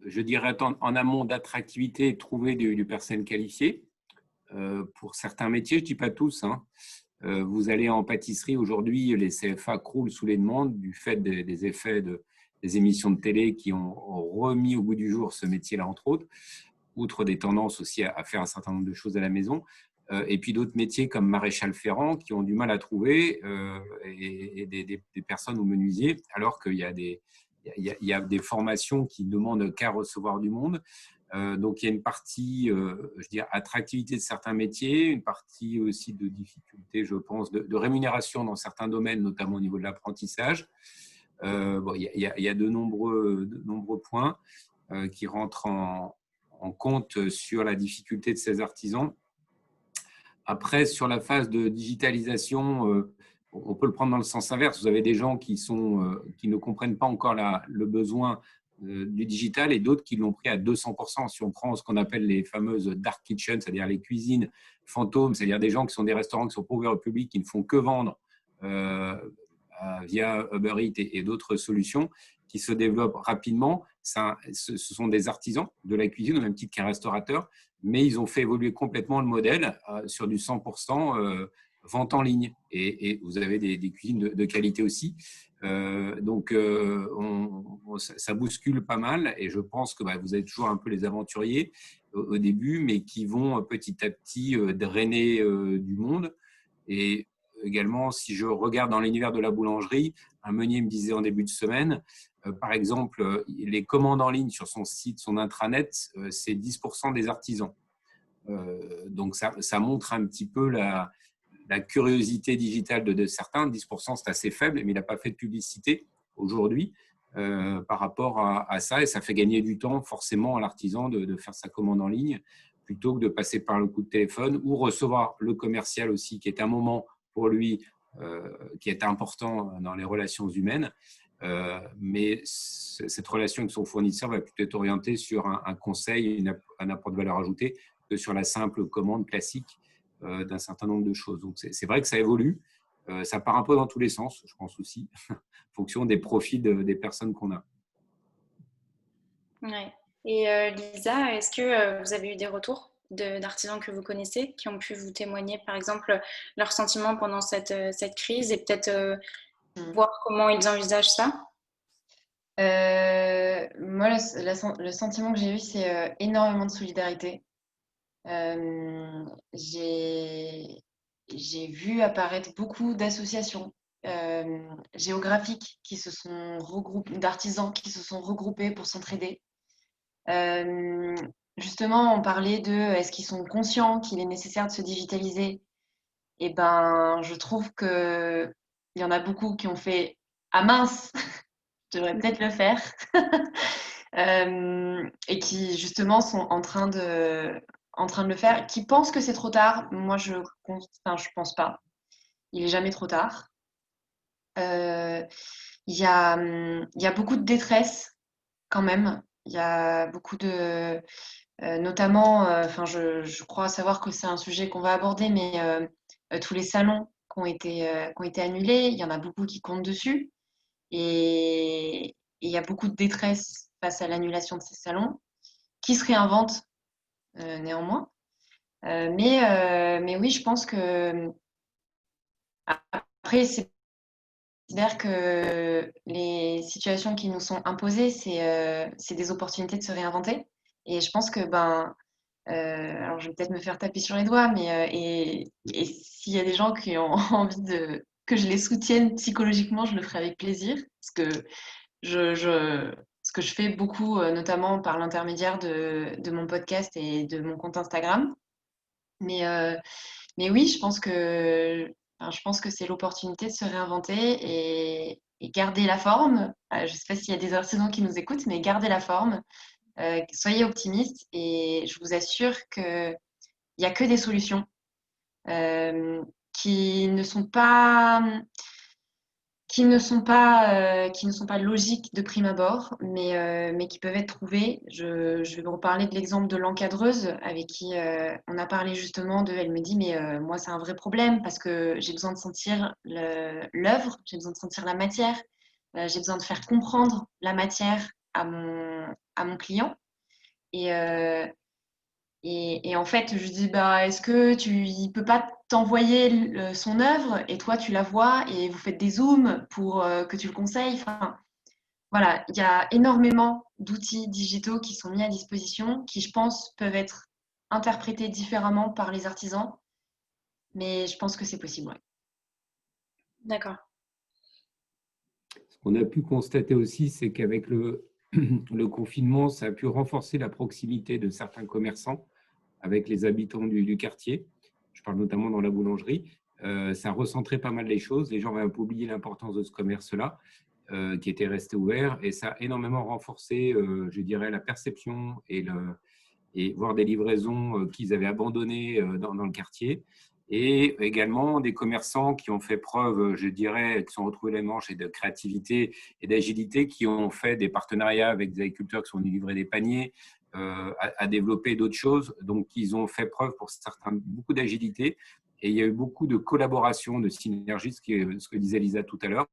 je dirais en amont d'attractivité, trouver du personnel qualifié pour certains métiers, je ne dis pas tous. Vous allez en pâtisserie aujourd'hui, les CFA croulent sous les demandes du fait des effets des émissions de télé qui ont remis au goût du jour ce métier-là, entre autres, outre des tendances aussi à faire un certain nombre de choses à la maison. Et puis d'autres métiers comme maréchal ferrant qui ont du mal à trouver et des personnes ou menuisiers, alors qu'il y a des formations qui demandent qu'à recevoir du monde. Donc il y a une partie, je dirais, attractivité de certains métiers, une partie aussi de difficulté, je pense, de rémunération dans certains domaines, notamment au niveau de l'apprentissage. Il y a de nombreux points qui rentrent en compte sur la difficulté de ces artisans. Après, sur la phase de digitalisation, on peut le prendre dans le sens inverse. Vous avez des gens qui ne comprennent pas encore le besoin du digital et d'autres qui l'ont pris à 200%. Si on prend ce qu'on appelle les fameuses dark kitchens, c'est-à-dire les cuisines fantômes, c'est-à-dire des gens qui sont des restaurants qui sont pas ouverts au public, qui ne font que vendre via Uber Eats et d'autres solutions qui se développent rapidement. Ce sont des artisans de la cuisine, au même titre qu'un restaurateur, mais ils ont fait évoluer complètement le modèle sur du 100% vente en ligne. Et vous avez des cuisines de qualité aussi. Donc, ça bouscule pas mal. Et je pense que vous avez toujours un peu les aventuriers au début, mais qui vont petit à petit drainer du monde. Et également, si je regarde dans l'univers de la boulangerie, un meunier me disait en début de semaine, par exemple, les commandes en ligne sur son site, son intranet, c'est 10% des artisans. Donc, ça montre un petit peu la curiosité digitale de certains. 10%, c'est assez faible, mais il n'a pas fait de publicité aujourd'hui par rapport à ça. Et ça fait gagner du temps forcément à l'artisan de faire sa commande en ligne plutôt que de passer par le coup de téléphone ou recevoir le commercial aussi, qui est un moment pour lui qui est important dans les relations humaines. Mais cette relation avec son fournisseur va plutôt être orientée sur un conseil, un apport de valeur ajoutée que sur la simple commande classique d'un certain nombre de choses. Donc, c'est vrai que ça évolue. Ça part un peu dans tous les sens, je pense aussi, en fonction des profils des personnes qu'on a. Ouais. Et Lisa, est-ce que vous avez eu des retours d'artisans que vous connaissez qui ont pu vous témoigner, par exemple, leurs sentiments pendant cette crise et peut-être voir comment ils envisagent ça? Moi, le sentiment que j'ai eu, c'est énormément de solidarité. J'ai vu apparaître beaucoup d'associations géographiques qui se sont regroupées, d'artisans qui se sont regroupés pour s'entraider. Justement, on parlait de est-ce qu'ils sont conscients qu'il est nécessaire de se digitaliser? Eh ben, je trouve qu'il y en a beaucoup qui ont fait ah mince, je devrais peut-être le faire. Et qui justement sont en train de le faire, qui pensent que c'est trop tard. Moi, je pense pas. Il est jamais trop tard. Il y a beaucoup de détresse quand même. Il y a beaucoup de, notamment, je crois savoir que c'est un sujet qu'on va aborder, mais tous les salons qui ont été annulés, il y en a beaucoup qui comptent dessus. Et il y a beaucoup de détresse face à l'annulation de ces salons, qui se réinventent néanmoins. Mais oui, je pense que après, c'est considère que les situations qui nous sont imposées, c'est des opportunités de se réinventer. Et je pense que, alors je vais peut-être me faire taper sur les doigts, mais et s'il y a des gens qui ont envie que je les soutienne psychologiquement, je le ferai avec plaisir. Parce que ce que je fais beaucoup, notamment par l'intermédiaire de mon podcast et de mon compte Instagram. Mais oui, je pense que c'est l'opportunité de se réinventer et garder la forme. Je ne sais pas s'il y a des artisans qui nous écoutent, mais gardez la forme. Soyez optimistes et je vous assure qu'il n'y a que des solutions qui ne sont pas logiques de prime abord, mais qui peuvent être trouvées. Je vais vous reparler de l'exemple de l'encadreuse avec qui on a parlé justement elle me dit, mais moi, c'est un vrai problème parce que j'ai besoin de sentir l'œuvre, j'ai besoin de sentir la matière, j'ai besoin de faire comprendre la matière à mon client. Et en fait, je dis, est-ce que il peut pas t'envoyer son œuvre et toi, tu la vois et vous faites des zooms pour que tu le conseilles. Enfin, voilà, il y a énormément d'outils digitaux qui sont mis à disposition qui, je pense, peuvent être interprétés différemment par les artisans. Mais je pense que c'est possible, ouais. D'accord. Ce qu'on a pu constater aussi, c'est qu'avec le confinement, ça a pu renforcer la proximité de certains commerçants avec les habitants du quartier. Je parle notamment dans la boulangerie. Ça a recentré pas mal les choses. Les gens avaient un peu oublié l'importance de ce commerce-là, qui était resté ouvert. Et ça a énormément renforcé, je dirais, la perception et voire des livraisons qu'ils avaient abandonnées dans le quartier. Et également des commerçants qui ont fait preuve, je dirais, qui sont retrouvés les manches et de créativité et d'agilité, qui ont fait des partenariats avec des agriculteurs qui sont venus livrer des paniers, à développer d'autres choses. Donc, ils ont fait preuve pour certains beaucoup d'agilité. Et il y a eu beaucoup de collaboration, de synergie, ce que disait Lisa tout à l'heure,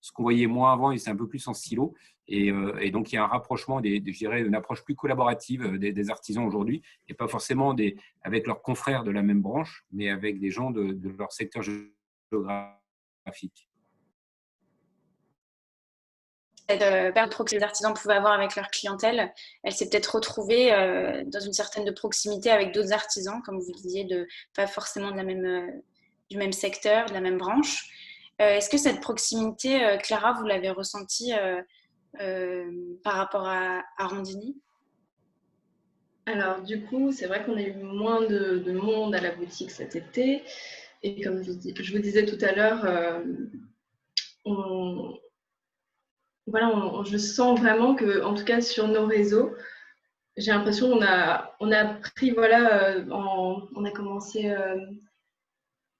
ce qu'on voyait moins avant, et c'est un peu plus en silo. Et donc, il y a un rapprochement, je dirais, une approche plus collaborative des artisans aujourd'hui, et pas forcément avec leurs confrères de la même branche, mais avec des gens de leur secteur géographique. Cette perte que les artisans pouvaient avoir avec leur clientèle, elle s'est peut-être retrouvée dans une certaine de proximité avec d'autres artisans, comme vous disiez, pas forcément du même secteur, de la même branche. Est-ce que cette proximité, Clara, vous l'avez ressentie par rapport à Randini? Alors, du coup, c'est vrai qu'on a eu moins de monde à la boutique cet été. Et comme je vous disais tout à l'heure, je sens vraiment que, en tout cas sur nos réseaux, j'ai l'impression qu'on a pris, on a commencé,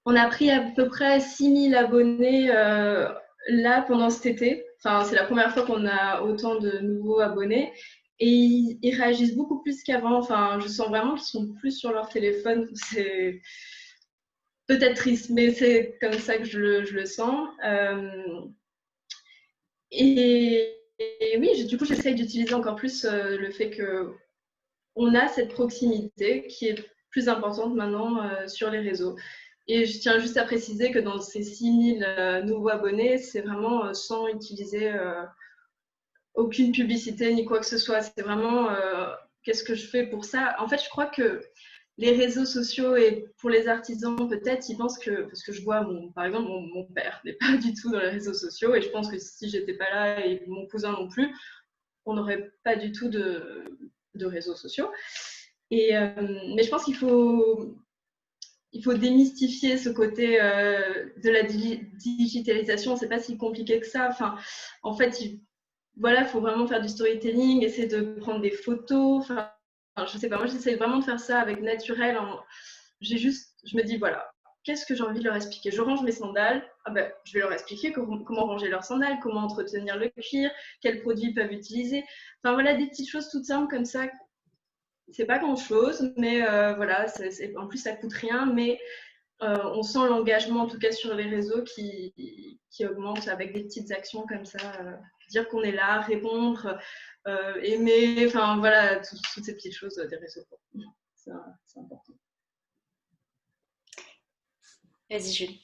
on a pris à peu près 6000 abonnés là pendant cet été. Enfin, c'est la première fois qu'on a autant de nouveaux abonnés. Et ils réagissent beaucoup plus qu'avant. Enfin, je sens vraiment qu'ils sont plus sur leur téléphone. C'est peut-être triste, mais c'est comme ça que je le sens. Et oui, du coup, j'essaye d'utiliser encore plus le fait qu'on a cette proximité qui est plus importante maintenant sur les réseaux. Et je tiens juste à préciser que dans ces 6000 nouveaux abonnés, c'est vraiment sans utiliser aucune publicité ni quoi que ce soit. C'est vraiment qu'est-ce que je fais pour ça. En fait, je crois que les réseaux sociaux et pour les artisans, peut-être, ils pensent que, parce que je vois, par exemple, mon père n'est pas du tout dans les réseaux sociaux et je pense que si j'étais pas là et mon cousin non plus, on n'aurait pas du tout de réseaux sociaux. Mais je pense qu'il faut démystifier ce côté de la digitalisation. C'est pas si compliqué que ça. Enfin, en fait, il faut vraiment faire du storytelling, essayer de prendre des photos. Enfin, je sais pas, moi j'essaie vraiment de faire ça avec naturel. Je me dis, voilà, qu'est-ce que j'ai envie de leur expliquer? Je range mes sandales, je vais leur expliquer comment ranger leurs sandales, comment entretenir le cuir, quels produits ils peuvent utiliser. Enfin voilà, des petites choses toutes simples comme ça. C'est pas grand-chose, mais voilà, en plus ça coûte rien, mais on sent l'engagement, en tout cas sur les réseaux, qui augmente avec des petites actions comme ça. Dire qu'on est là, répondre, aimer, enfin voilà, toutes ces petites choses des réseaux. C'est important. Vas-y, Jules.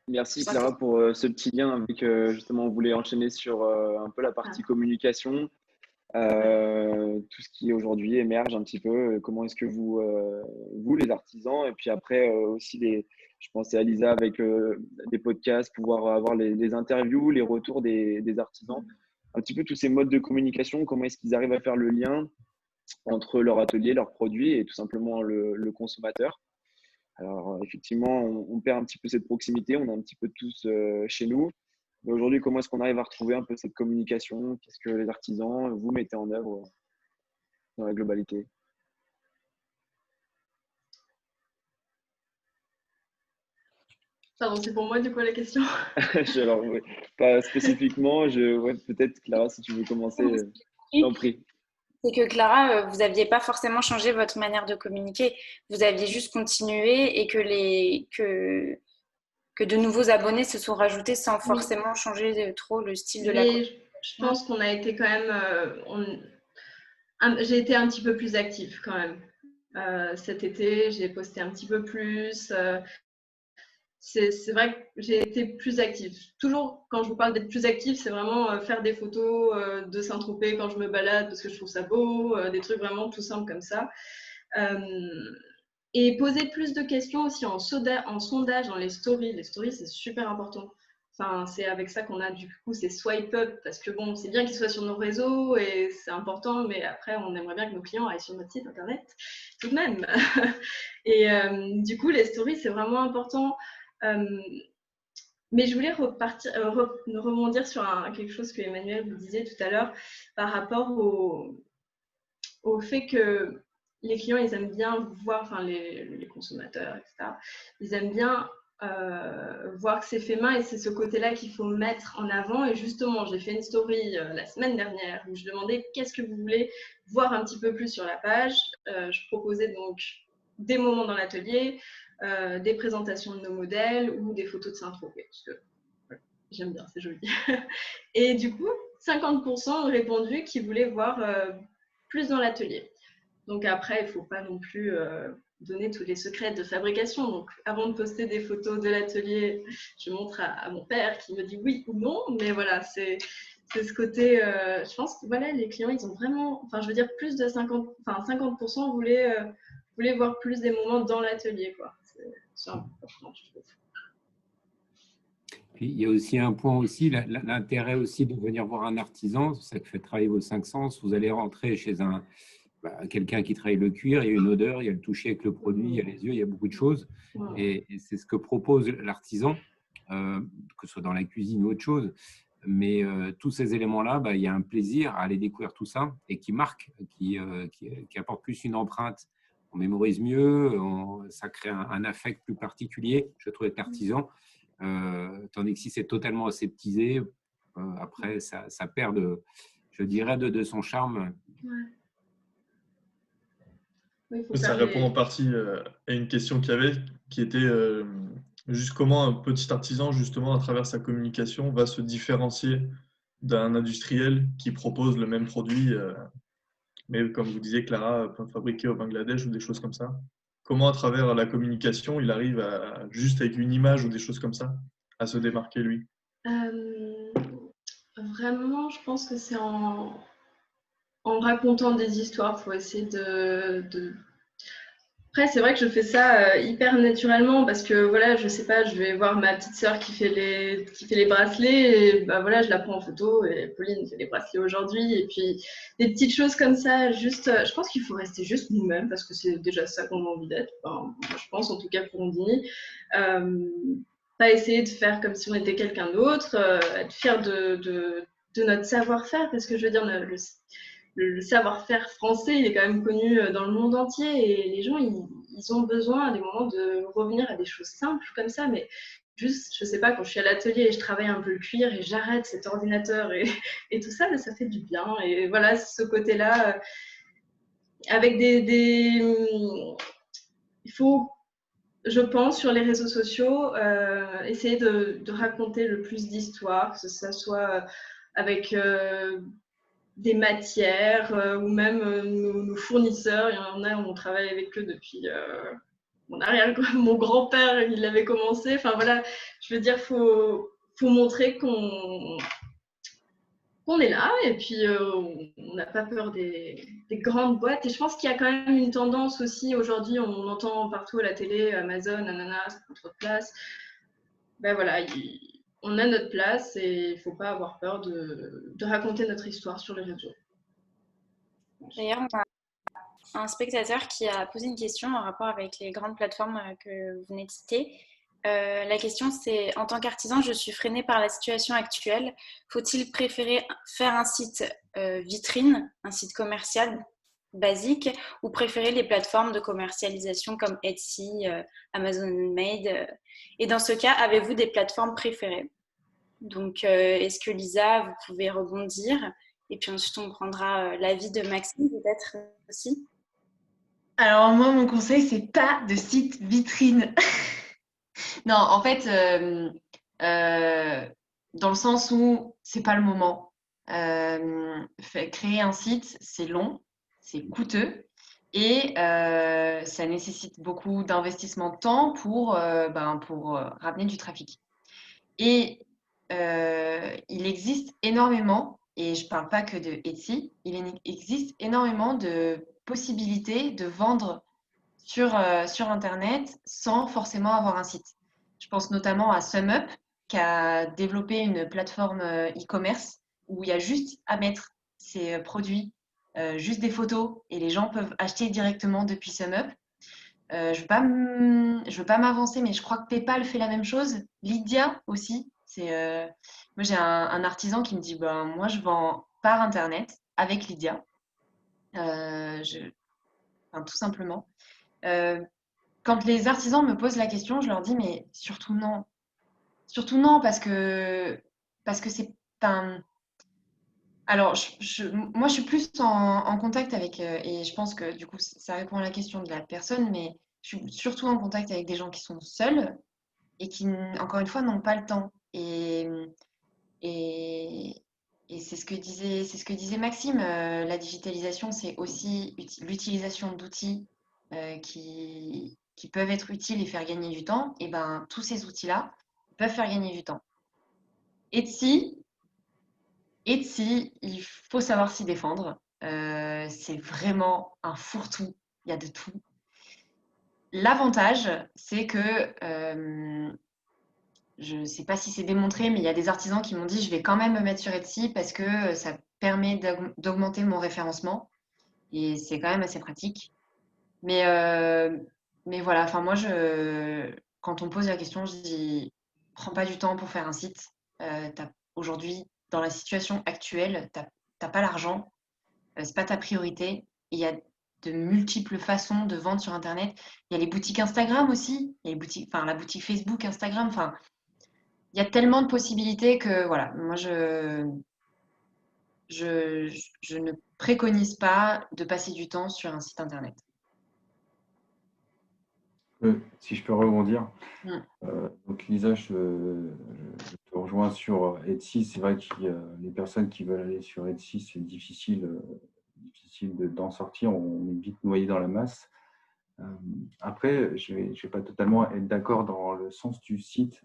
Merci Clara pour ce petit lien avec justement on voulait enchaîner sur un peu la partie communication, tout ce qui aujourd'hui émerge un petit peu, comment est-ce que vous les artisans et puis après aussi je pensais à Lisa avec des podcasts, pouvoir avoir les interviews, les retours des artisans, un petit peu tous ces modes de communication, comment est-ce qu'ils arrivent à faire le lien entre leur atelier, leurs produits et tout simplement le consommateur. Alors, effectivement, on perd un petit peu cette proximité, on est un petit peu tous chez nous. Mais aujourd'hui, comment est-ce qu'on arrive à retrouver un peu cette communication? Qu'est-ce que les artisans, vous mettez en œuvre dans la globalité? Pardon, c'est pour moi du coup la question? Alors, ouais, pas spécifiquement, peut-être Clara, si tu veux commencer, je t'en prie. C'est que Clara, vous n'aviez pas forcément changé votre manière de communiquer. Vous aviez juste continué et que de nouveaux abonnés se sont rajoutés sans forcément changer trop le style de la communication. Je pense qu'on a été quand même... j'ai été un petit peu plus active quand même. Cet été, j'ai posté un petit peu plus. C'est vrai que j'ai été plus active. Toujours, quand je vous parle d'être plus active, c'est vraiment faire des photos de Saint-Tropez quand je me balade parce que je trouve ça beau, des trucs vraiment tout simples comme ça. Et poser plus de questions aussi en sondage dans les stories. Les stories, c'est super important. Enfin, c'est avec ça qu'on a du coup ces swipe up parce que bon, c'est bien qu'ils soient sur nos réseaux et c'est important, mais après, on aimerait bien que nos clients aillent sur notre site internet tout de même. Et du coup, les stories, c'est vraiment important. Mais je voulais rebondir sur quelque chose que Emmanuel vous disait tout à l'heure par rapport au fait que les clients, ils aiment bien voir, enfin les consommateurs, etc., ils aiment bien voir que c'est fait main et c'est ce côté-là qu'il faut mettre en avant. Et justement, j'ai fait une story la semaine dernière où je demandais qu'est-ce que vous voulez voir un petit peu plus sur la page. Je proposais donc des moments dans l'atelier, des présentations de nos modèles ou des photos de Saint-Tropez. J'aime bien, c'est joli. Et du coup, 50% ont répondu qu'ils voulaient voir plus dans l'atelier. Donc après, il ne faut pas non plus donner tous les secrets de fabrication. Donc avant de poster des photos de l'atelier, je montre à mon père qui me dit oui ou non. Mais voilà, c'est ce côté, je pense que voilà, les clients, ils ont vraiment, enfin je veux dire, plus de 50% voulaient voir plus des moments dans l'atelier, quoi. C'est important, je trouve. Puis, il y a aussi un point aussi, l'intérêt aussi de venir voir un artisan, c'est ça que fait travailler vos cinq sens. Vous allez rentrer chez quelqu'un qui travaille le cuir, il y a une odeur, il y a le toucher avec le produit, il y a les yeux, il y a beaucoup de choses. Et c'est ce que propose l'artisan, que ce soit dans la cuisine ou autre chose. Mais tous ces éléments-là, il y a un plaisir à aller découvrir tout ça et qui marque, qui apporte plus une empreinte. On mémorise mieux, ça crée un affect plus particulier, je trouve, avec l'artisan. Tandis que si c'est totalement aseptisé, après, ça perd, je dirais, de son charme. Oui, ça répond en partie à une question qu'il y avait, qui était juste comment un petit artisan, justement, à travers sa communication, va se différencier d'un industriel qui propose le même produit, mais comme vous disiez, Clara, fabriqué au Bangladesh ou des choses comme ça. Comment, à travers la communication, il arrive à, juste avec une image ou des choses comme ça, à se démarquer, lui? Vraiment, je pense que c'est en racontant des histoires. Il faut essayer de... Après, c'est vrai que je fais ça hyper naturellement parce que voilà, je sais pas, je vais voir ma petite sœur qui fait les bracelets et bah voilà, je la prends en photo et Pauline fait les bracelets aujourd'hui et puis des petites choses comme ça. Juste, je pense qu'il faut rester juste nous-mêmes parce que c'est déjà ça qu'on a envie d'être. Enfin, je pense en tout cas pour Ondini. Pas essayer de faire comme si on était quelqu'un d'autre, être fier de notre savoir-faire parce que je veux dire le savoir-faire français, il est quand même connu dans le monde entier et les gens, ils ont besoin à des moments de revenir à des choses simples comme ça, mais juste, je sais pas, quand je suis à l'atelier et je travaille un peu le cuir et j'arrête cet ordinateur et tout ça, ça fait du bien. Et voilà, ce côté-là, avec il faut, je pense, sur les réseaux sociaux, essayer de raconter le plus d'histoires, que ce soit avec des matières ou même nos fournisseurs. Il y en a, on travaille avec eux depuis mon grand-père, il avait commencé. Enfin voilà, je veux dire, faut montrer qu'on est là et puis on n'a pas peur des grandes boîtes. Et je pense qu'il y a quand même une tendance aussi aujourd'hui, on entend partout à la télé, Amazon, ananas, ça prend trop de place. Ben voilà, on a notre place et il ne faut pas avoir peur de raconter notre histoire sur les réseaux. D'ailleurs, on a un spectateur qui a posé une question en rapport avec les grandes plateformes que vous venez de citer. La question, c'est: en tant qu'artisan, je suis freinée par la situation actuelle. Faut-il préférer faire un site vitrine, un site commercial basique, ou préférer les plateformes de commercialisation comme Etsy, Amazon Made Et dans ce cas, avez-vous des plateformes préférées? Donc, est-ce que Lisa, vous pouvez rebondir? Et puis ensuite, on prendra l'avis de Maxime peut-être aussi. Alors moi, mon conseil, c'est pas de site vitrine. Non, en fait, dans le sens où c'est pas le moment. Créer un site, c'est long, c'est coûteux et ça nécessite beaucoup d'investissement de temps pour ramener du trafic. Et il existe énormément, et je parle pas que de Etsy, il existe énormément de possibilités de vendre sur Internet sans forcément avoir un site. Je pense notamment à SumUp, qui a développé une plateforme e-commerce où il y a juste à mettre ses produits, juste des photos, et les gens peuvent acheter directement depuis SumUp. Je veux pas m'avancer, mais je crois que PayPal fait la même chose. Lydia aussi. Moi, j'ai un artisan qui me dit, moi, je vends par Internet avec Lydia. Tout simplement. Quand les artisans me posent la question, je leur dis, mais surtout non. Surtout non, parce que c'est un... Alors, moi, je suis plus en contact avec, et je pense que du coup, ça répond à la question de la personne, mais je suis surtout en contact avec des gens qui sont seuls et qui, encore une fois, n'ont pas le temps. Et, et, et c'est ce que disait Maxime. La digitalisation, c'est aussi l'utilisation d'outils qui peuvent être utiles et faire gagner du temps. Et ben, tous ces outils-là peuvent faire gagner du temps. Etsy, il faut savoir s'y défendre. C'est vraiment un fourre-tout. Il y a de tout. L'avantage, c'est que je ne sais pas si c'est démontré, mais il y a des artisans qui m'ont dit je vais quand même me mettre sur Etsy parce que ça permet d'augmenter mon référencement et c'est quand même assez pratique. Mais, mais voilà, enfin moi, quand on me pose la question, je dis prends pas du temps pour faire un site. Aujourd'hui, dans la situation actuelle, t'as pas l'argent, c'est pas ta priorité. Il y a de multiples façons de vendre sur Internet. Il y a les boutiques Instagram aussi, il y a les boutiques, enfin la boutique Facebook, Instagram, enfin il y a tellement de possibilités que voilà, moi je ne préconise pas de passer du temps sur un site internet. Si je peux rebondir. Mm. Donc Lisa, je te rejoins sur Etsy. C'est vrai que les personnes qui veulent aller sur Etsy, c'est difficile d'en sortir. On est vite noyé dans la masse. Après, je vais pas totalement être d'accord dans le sens du site.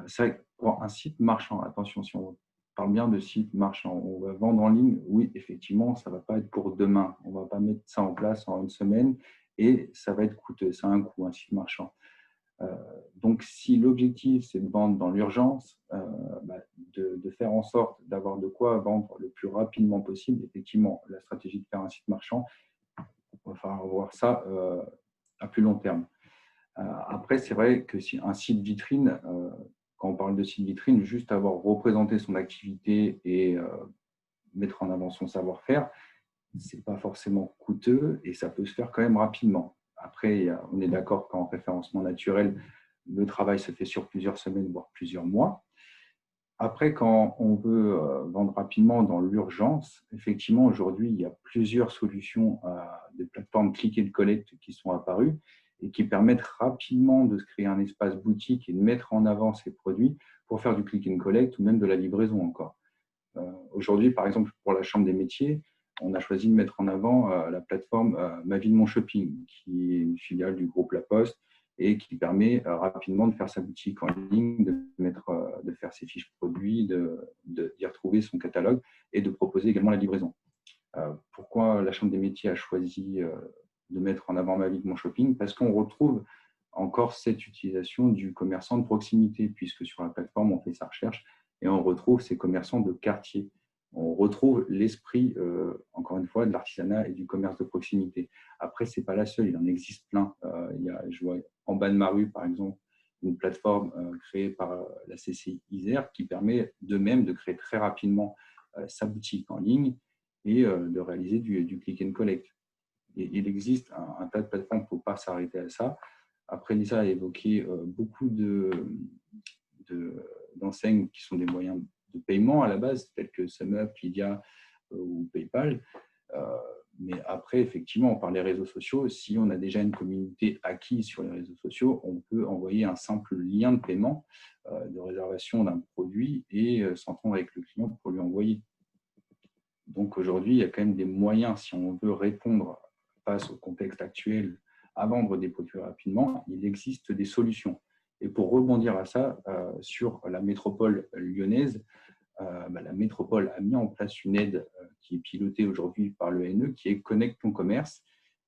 C'est vrai que pour un site marchand, attention, si on parle bien de site marchand, on va vendre en ligne, oui, effectivement, ça ne va pas être pour demain. On ne va pas mettre ça en place en une semaine et ça va être coûteux. Ça a un coût, un site marchand. Donc, si l'objectif, c'est de vendre dans l'urgence, de faire en sorte d'avoir de quoi vendre le plus rapidement possible, effectivement, la stratégie de faire un site marchand, il va falloir voir ça à plus long terme. Après, c'est vrai que si un site vitrine, quand on parle de site vitrine, juste avoir représenté son activité et mettre en avant son savoir-faire, ce n'est pas forcément coûteux et ça peut se faire quand même rapidement. Après, on est d'accord qu'en référencement naturel, le travail se fait sur plusieurs semaines, voire plusieurs mois. Après, quand on veut vendre rapidement dans l'urgence, effectivement, aujourd'hui, il y a plusieurs solutions de plateformes click and collect qui sont apparues et qui permettent rapidement de se créer un espace boutique et de mettre en avant ses produits pour faire du click and collect ou même de la livraison encore. Aujourd'hui, par exemple, pour la Chambre des métiers, on a choisi de mettre en avant la plateforme Ma Vie de Mon Shopping, qui est une filiale du groupe La Poste et qui permet rapidement de faire sa boutique en ligne, de faire ses fiches produits, d'y retrouver son catalogue et de proposer également la livraison. Pourquoi la Chambre des métiers a choisi de mettre en avant Ma Vie de Mon Shopping? Parce qu'on retrouve encore cette utilisation du commerçant de proximité, puisque sur la plateforme, on fait sa recherche et on retrouve ces commerçants de quartier. On retrouve l'esprit, encore une fois, de l'artisanat et du commerce de proximité. Après, ce n'est pas la seule, il en existe plein. Je vois en bas de ma rue, par exemple, une plateforme créée par la CCI Isère qui permet de même de créer très rapidement sa boutique en ligne et de réaliser du click and collect. Et il existe un tas de plateformes, il ne faut pas s'arrêter à ça. Après, Lisa a évoqué beaucoup d'enseignes qui sont des moyens de paiement à la base, tels que SumUp, Lydia ou PayPal. Mais après, effectivement, par les réseaux sociaux, si on a déjà une communauté acquise sur les réseaux sociaux, on peut envoyer un simple lien de paiement, de réservation d'un produit et s'entendre avec le client pour lui envoyer. Donc aujourd'hui, il y a quand même des moyens, si on veut répondre face au contexte actuel à vendre des produits rapidement, il existe des solutions. Et pour rebondir à ça, sur la métropole lyonnaise, la métropole a mis en place une aide qui est pilotée aujourd'hui par l'ENE, qui est Connect ton commerce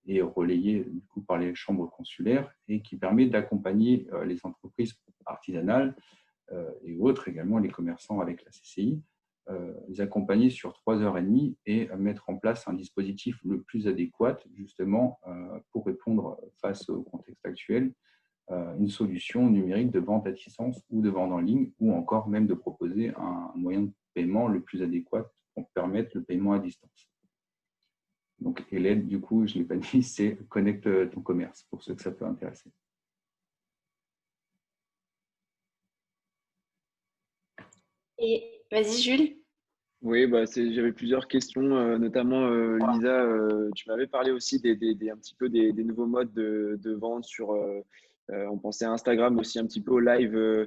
et relayée du coup par les chambres consulaires et qui permet d'accompagner les entreprises artisanales et autres, également les commerçants avec la CCI, les accompagner sur 3h30 et mettre en place un dispositif le plus adéquat justement pour répondre face au contexte actuel, une solution numérique de vente à distance ou de vente en ligne ou encore même de proposer un moyen de paiement le plus adéquat pour permettre le paiement à distance. Donc, et l'aide, du coup, je ne l'ai pas dit, c'est Connect ton commerce pour ceux que ça peut intéresser. Et vas-y, Jules. Oui, j'avais plusieurs questions, notamment Lisa, tu m'avais parlé aussi un petit peu des nouveaux modes de vente sur, on pensait à Instagram aussi un petit peu au live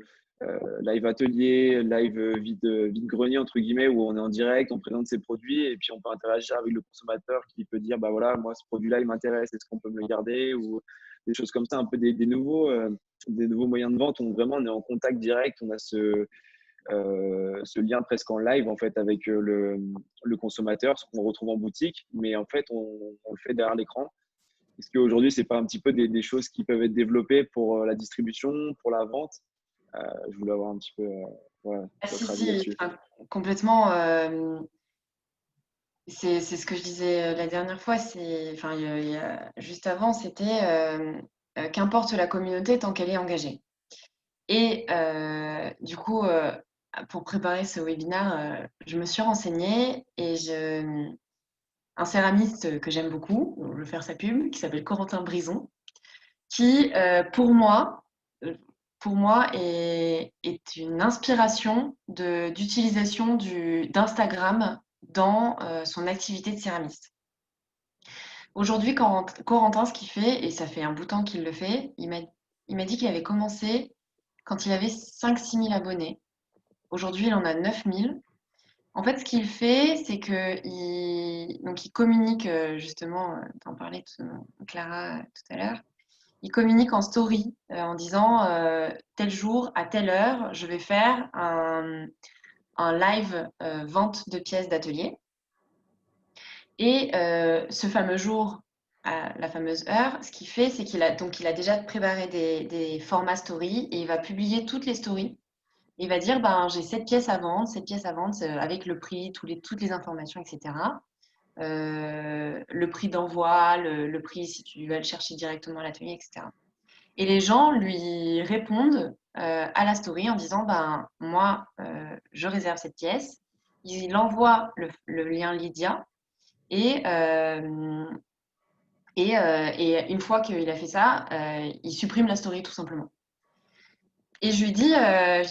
live atelier, live vide-grenier, entre guillemets, où on est en direct, on présente ses produits et puis on peut interagir avec le consommateur qui peut dire, bah voilà, moi, ce produit-là, il m'intéresse, est-ce qu'on peut me le garder? Ou des choses comme ça, un peu des nouveaux moyens de vente où vraiment on est en contact direct, on a ce lien presque en live en fait avec le consommateur, ce qu'on retrouve en boutique, mais en fait on le fait derrière l'écran. Est-ce qu'aujourd'hui c'est pas un petit peu des choses qui peuvent être développées pour la distribution, pour la vente? Je voulais avoir un petit peu voilà, votre avis là-dessus. Enfin, complètement. C'est ce que je disais la dernière fois. Enfin, juste avant, c'était qu'importe la communauté tant qu'elle est engagée. Et du coup, pour préparer ce webinaire, je me suis renseignée et un céramiste que j'aime beaucoup, je vais faire sa pub, qui s'appelle Corentin Brison, qui, pour moi, est une inspiration d'utilisation d'Instagram dans son activité de céramiste. Aujourd'hui, Corentin, ce qu'il fait, et ça fait un bout de temps qu'il le fait, il m'a dit qu'il avait commencé quand il avait 5-6 000 abonnés. Aujourd'hui, il en a 9 000. En fait, ce qu'il fait, c'est qu'il communique, justement, t'en parlais, Clara, tout à l'heure, il communique en story en disant tel jour, à telle heure, je vais faire un live vente de pièces d'atelier. Et ce fameux jour, à la fameuse heure, ce qu'il fait, c'est qu'il a déjà préparé des formats story et il va publier toutes les stories. Il va dire, j'ai cette pièce à vendre, avec le prix, toutes les informations, etc. Le prix d'envoi, le prix si tu vas le chercher directement à l'atelier, etc. Et les gens lui répondent à la story en disant, moi, je réserve cette pièce. Il envoie le lien Lydia et une fois qu'il a fait ça, il supprime la story tout simplement. Et je lui dis, ça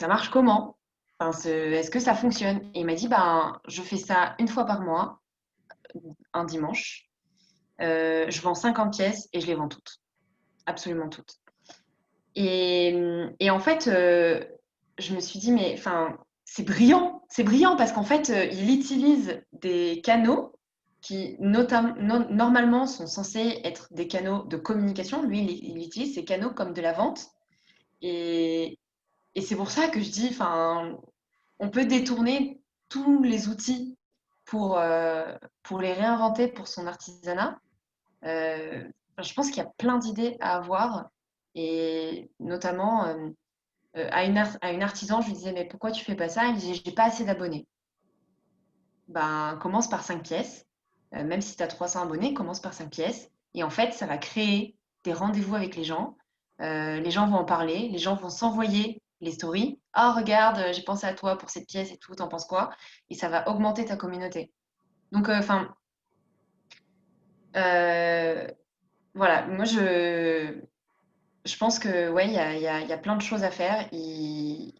marche comment? Est-ce que ça fonctionne? Et il m'a dit, je fais ça une fois par mois, un dimanche. Je vends 50 pièces et je les vends toutes. Absolument toutes. Et en fait, je me suis dit, mais c'est brillant parce qu'en fait, il utilise des canaux qui normalement sont censés être des canaux de communication. Lui, il utilise ces canaux comme de la vente. Et c'est pour ça que je dis, on peut détourner tous les outils pour les réinventer pour son artisanat. Je pense qu'il y a plein d'idées à avoir. Et notamment, à une artisan, je lui disais, mais pourquoi tu fais pas ça? Elle me disait, j'ai pas assez d'abonnés. Commence par 5 pièces. Même si tu as 300 abonnés, commence par 5 pièces. Et en fait, ça va créer des rendez-vous avec les gens. Les gens vont en parler, les gens vont s'envoyer les stories. Ah, regarde, j'ai pensé à toi pour cette pièce et tout, t'en penses quoi? Et ça va augmenter ta communauté. Donc, voilà, moi je pense que ouais, il y a plein de choses à faire. Il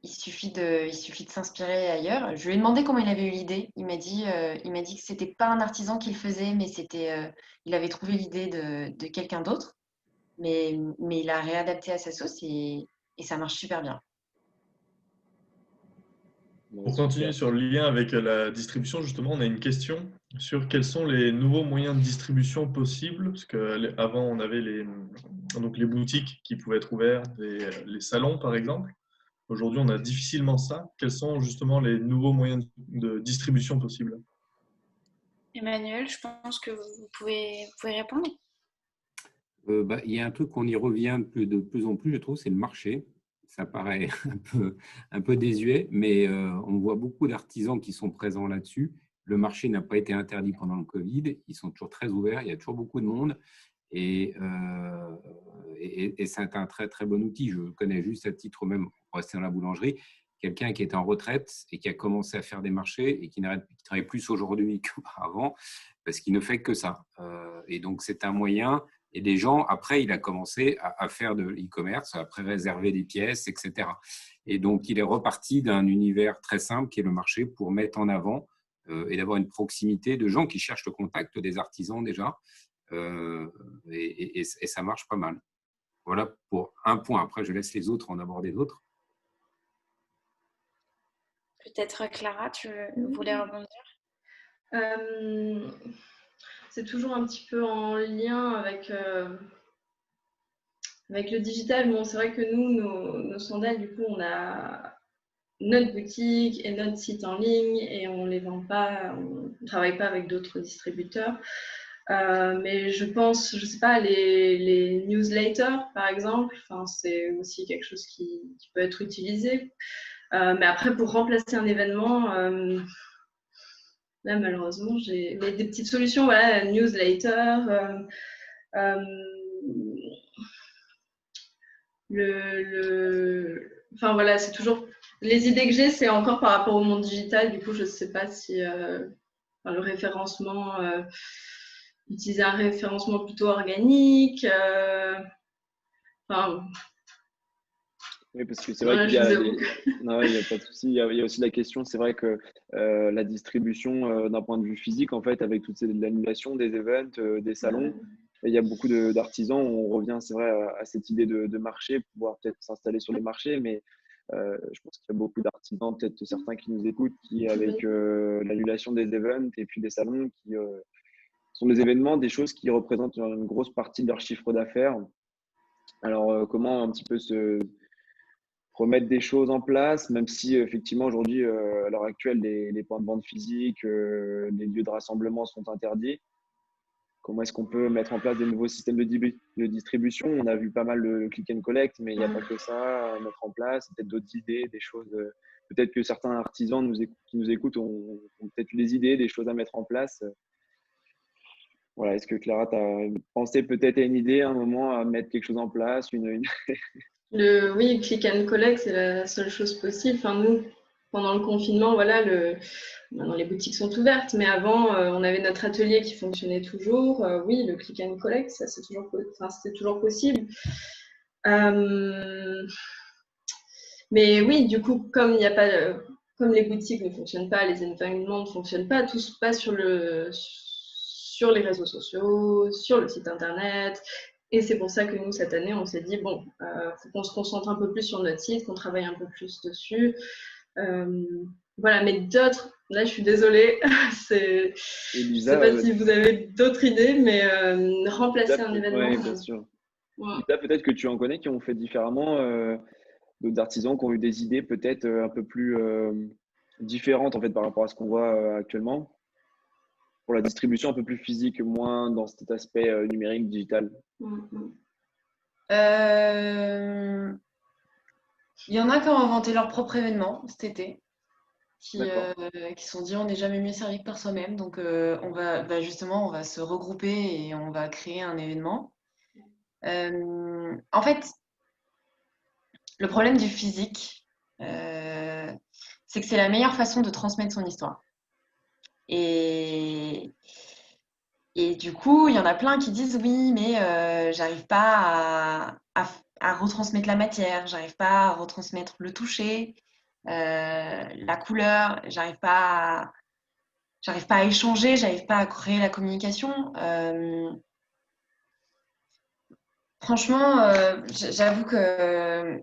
suffit de s'inspirer ailleurs. Je lui ai demandé comment il avait eu l'idée. Il m'a dit que c'était pas un artisan qui le faisait, mais il avait trouvé l'idée de quelqu'un d'autre. Mais il a réadapté à sa sauce et ça marche super bien. Pour continuer sur le lien avec la distribution, justement, on a une question sur quels sont les nouveaux moyens de distribution possibles. Parce qu'avant, on avait les boutiques qui pouvaient être ouvertes, les salons, par exemple. Aujourd'hui, on a difficilement ça. Quels sont justement les nouveaux moyens de distribution possibles? Emmanuel, je pense que vous pouvez répondre. Il y a un truc qu'on y revient de plus en plus, je trouve, c'est le marché. Ça paraît un peu désuet, mais on voit beaucoup d'artisans qui sont présents là-dessus. Le marché n'a pas été interdit pendant le Covid. Ils sont toujours très ouverts. Il y a toujours beaucoup de monde. Et c'est un très, très bon outil. Je connais juste à titre même, pour rester dans la boulangerie, quelqu'un qui est en retraite et qui a commencé à faire des marchés et qui travaille plus aujourd'hui qu'auparavant parce qu'il ne fait que ça. Et donc, c'est un moyen. Et des gens, après, il a commencé à faire de l'e-commerce, à pré-réserver des pièces, etc. Et donc, il est reparti d'un univers très simple qui est le marché pour mettre en avant et d'avoir une proximité de gens qui cherchent le contact des artisans déjà. Et ça marche pas mal. Voilà pour un point. Après, je laisse les autres en aborder d'autres. Peut-être Clara, tu voulais rebondir? C'est toujours un petit peu en lien avec le digital. Bon, c'est vrai que nous, nos sandales, du coup, on a notre boutique et notre site en ligne et on les vend pas, on ne travaille pas avec d'autres distributeurs. Mais je pense, je sais pas, les newsletters, par exemple, c'est aussi quelque chose qui peut être utilisé. Mais après, pour remplacer un événement, là, malheureusement, j'ai des petites solutions, voilà, newsletter, enfin voilà, c'est toujours les idées que j'ai, c'est encore par rapport au monde digital. Du coup, je ne sais pas si le référencement, utiliser un référencement plutôt organique. Oui, parce que c'est vrai Voilà, qu'il y je a vous avoue. Non, il n'y a pas de souci. Il y a aussi la question, c'est vrai que la distribution d'un point de vue physique, en fait, avec toute l'annulation des events, des salons, il y a beaucoup d'artisans. On revient, c'est vrai, à cette idée de marché, pouvoir peut-être s'installer sur les marchés, mais je pense qu'il y a beaucoup d'artisans, peut-être certains qui nous écoutent, qui, avec l'annulation des events et puis des salons, qui sont des événements, des choses qui représentent une grosse partie de leur chiffre d'affaires. Alors, comment un petit peu se remettre des choses en place, même si effectivement aujourd'hui, à l'heure actuelle, les points de vente physiques, les lieux de rassemblement sont interdits. Comment est-ce qu'on peut mettre en place des nouveaux systèmes de distribution? On a vu pas mal de click and collect, mais il n'y a pas que ça à mettre en place. Peut-être d'autres idées, des choses. Peut-être que certains artisans qui nous écoutent ont peut-être des idées, des choses à mettre en place. Voilà, est-ce que Clara, tu as pensé peut-être à une idée, à un moment, à mettre quelque chose en place, Oui, click and collect, c'est la seule chose possible. Enfin, nous, pendant le confinement, voilà, maintenant les boutiques sont ouvertes, mais avant, on avait notre atelier qui fonctionnait toujours. Oui, le click and collect, ça, c'était toujours possible. Mais oui, du coup, comme il n'y a pas, comme les boutiques ne fonctionnent pas, les événements ne fonctionnent pas, tout se passe sur les réseaux sociaux, sur le site internet. Et c'est pour ça que nous, cette année, on s'est dit, bon, faut qu'on se concentre un peu plus sur notre site, qu'on travaille un peu plus dessus. Voilà, mais d'autres, là, je suis désolée, je ne sais pas si vous avez d'autres idées, mais remplacer un événement. Oui, bien sûr. Lisa, peut-être que tu en connais qui ont fait différemment, d'autres artisans qui ont eu des idées peut-être un peu plus différentes en fait par rapport à ce qu'on voit actuellement, pour la distribution un peu plus physique, moins dans cet aspect numérique, digital. Il y en a qui ont inventé leur propre événement cet été, qui se sont dit on n'est jamais mieux servi que par soi-même, donc on va se regrouper et on va créer un événement. En fait, le problème du physique, c'est que c'est la meilleure façon de transmettre son histoire. Et du coup, il y en a plein qui disent oui, mais j'arrive pas à retransmettre la matière, j'arrive pas à retransmettre le toucher, la couleur, j'arrive pas à échanger, j'arrive pas à créer la communication. Franchement, j'avoue que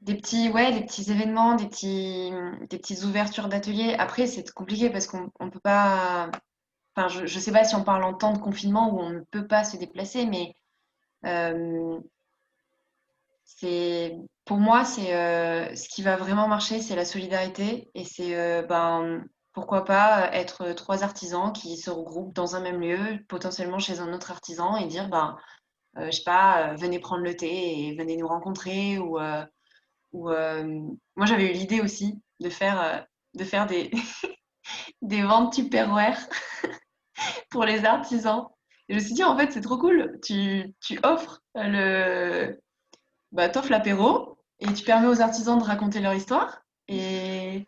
des petits événements, des petites ouvertures d'ateliers. Après, c'est compliqué parce qu'on peut pas. Enfin, je ne sais pas si on parle en temps de confinement où on ne peut pas se déplacer, mais pour moi, ce qui va vraiment marcher, c'est la solidarité. Et c'est, pourquoi pas être 3 artisans qui se regroupent dans un même lieu, potentiellement chez un autre artisan, et dire, je sais pas, venez prendre le thé et venez nous rencontrer. Moi, j'avais eu l'idée aussi de faire des, des ventes Tupperware pour les artisans. Et je me suis dit, en fait, c'est trop cool. Tu offres t'offres l'apéro et tu permets aux artisans de raconter leur histoire. Et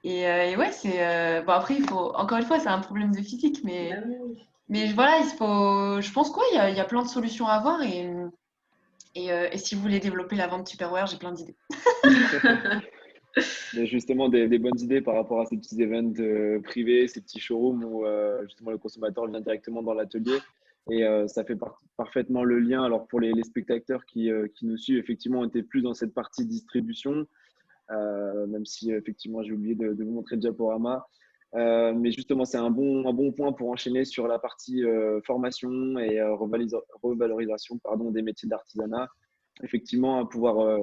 ouais, après, encore une fois, c'est un problème de physique, mais voilà, je pense qu'il y a plein de solutions à avoir. Et si vous voulez développer la vente Tupperware, j'ai plein d'idées. Il y a justement des bonnes idées par rapport à ces petits events privés, ces petits showrooms où justement le consommateur vient directement dans l'atelier. Et ça fait parfaitement le lien. Alors pour les spectateurs qui nous suivent, effectivement, on était plus dans cette partie distribution, même si effectivement j'ai oublié de vous montrer le diaporama. Mais justement, c'est un bon point pour enchaîner sur la partie formation et revalorisation des métiers d'artisanat. Effectivement, à pouvoir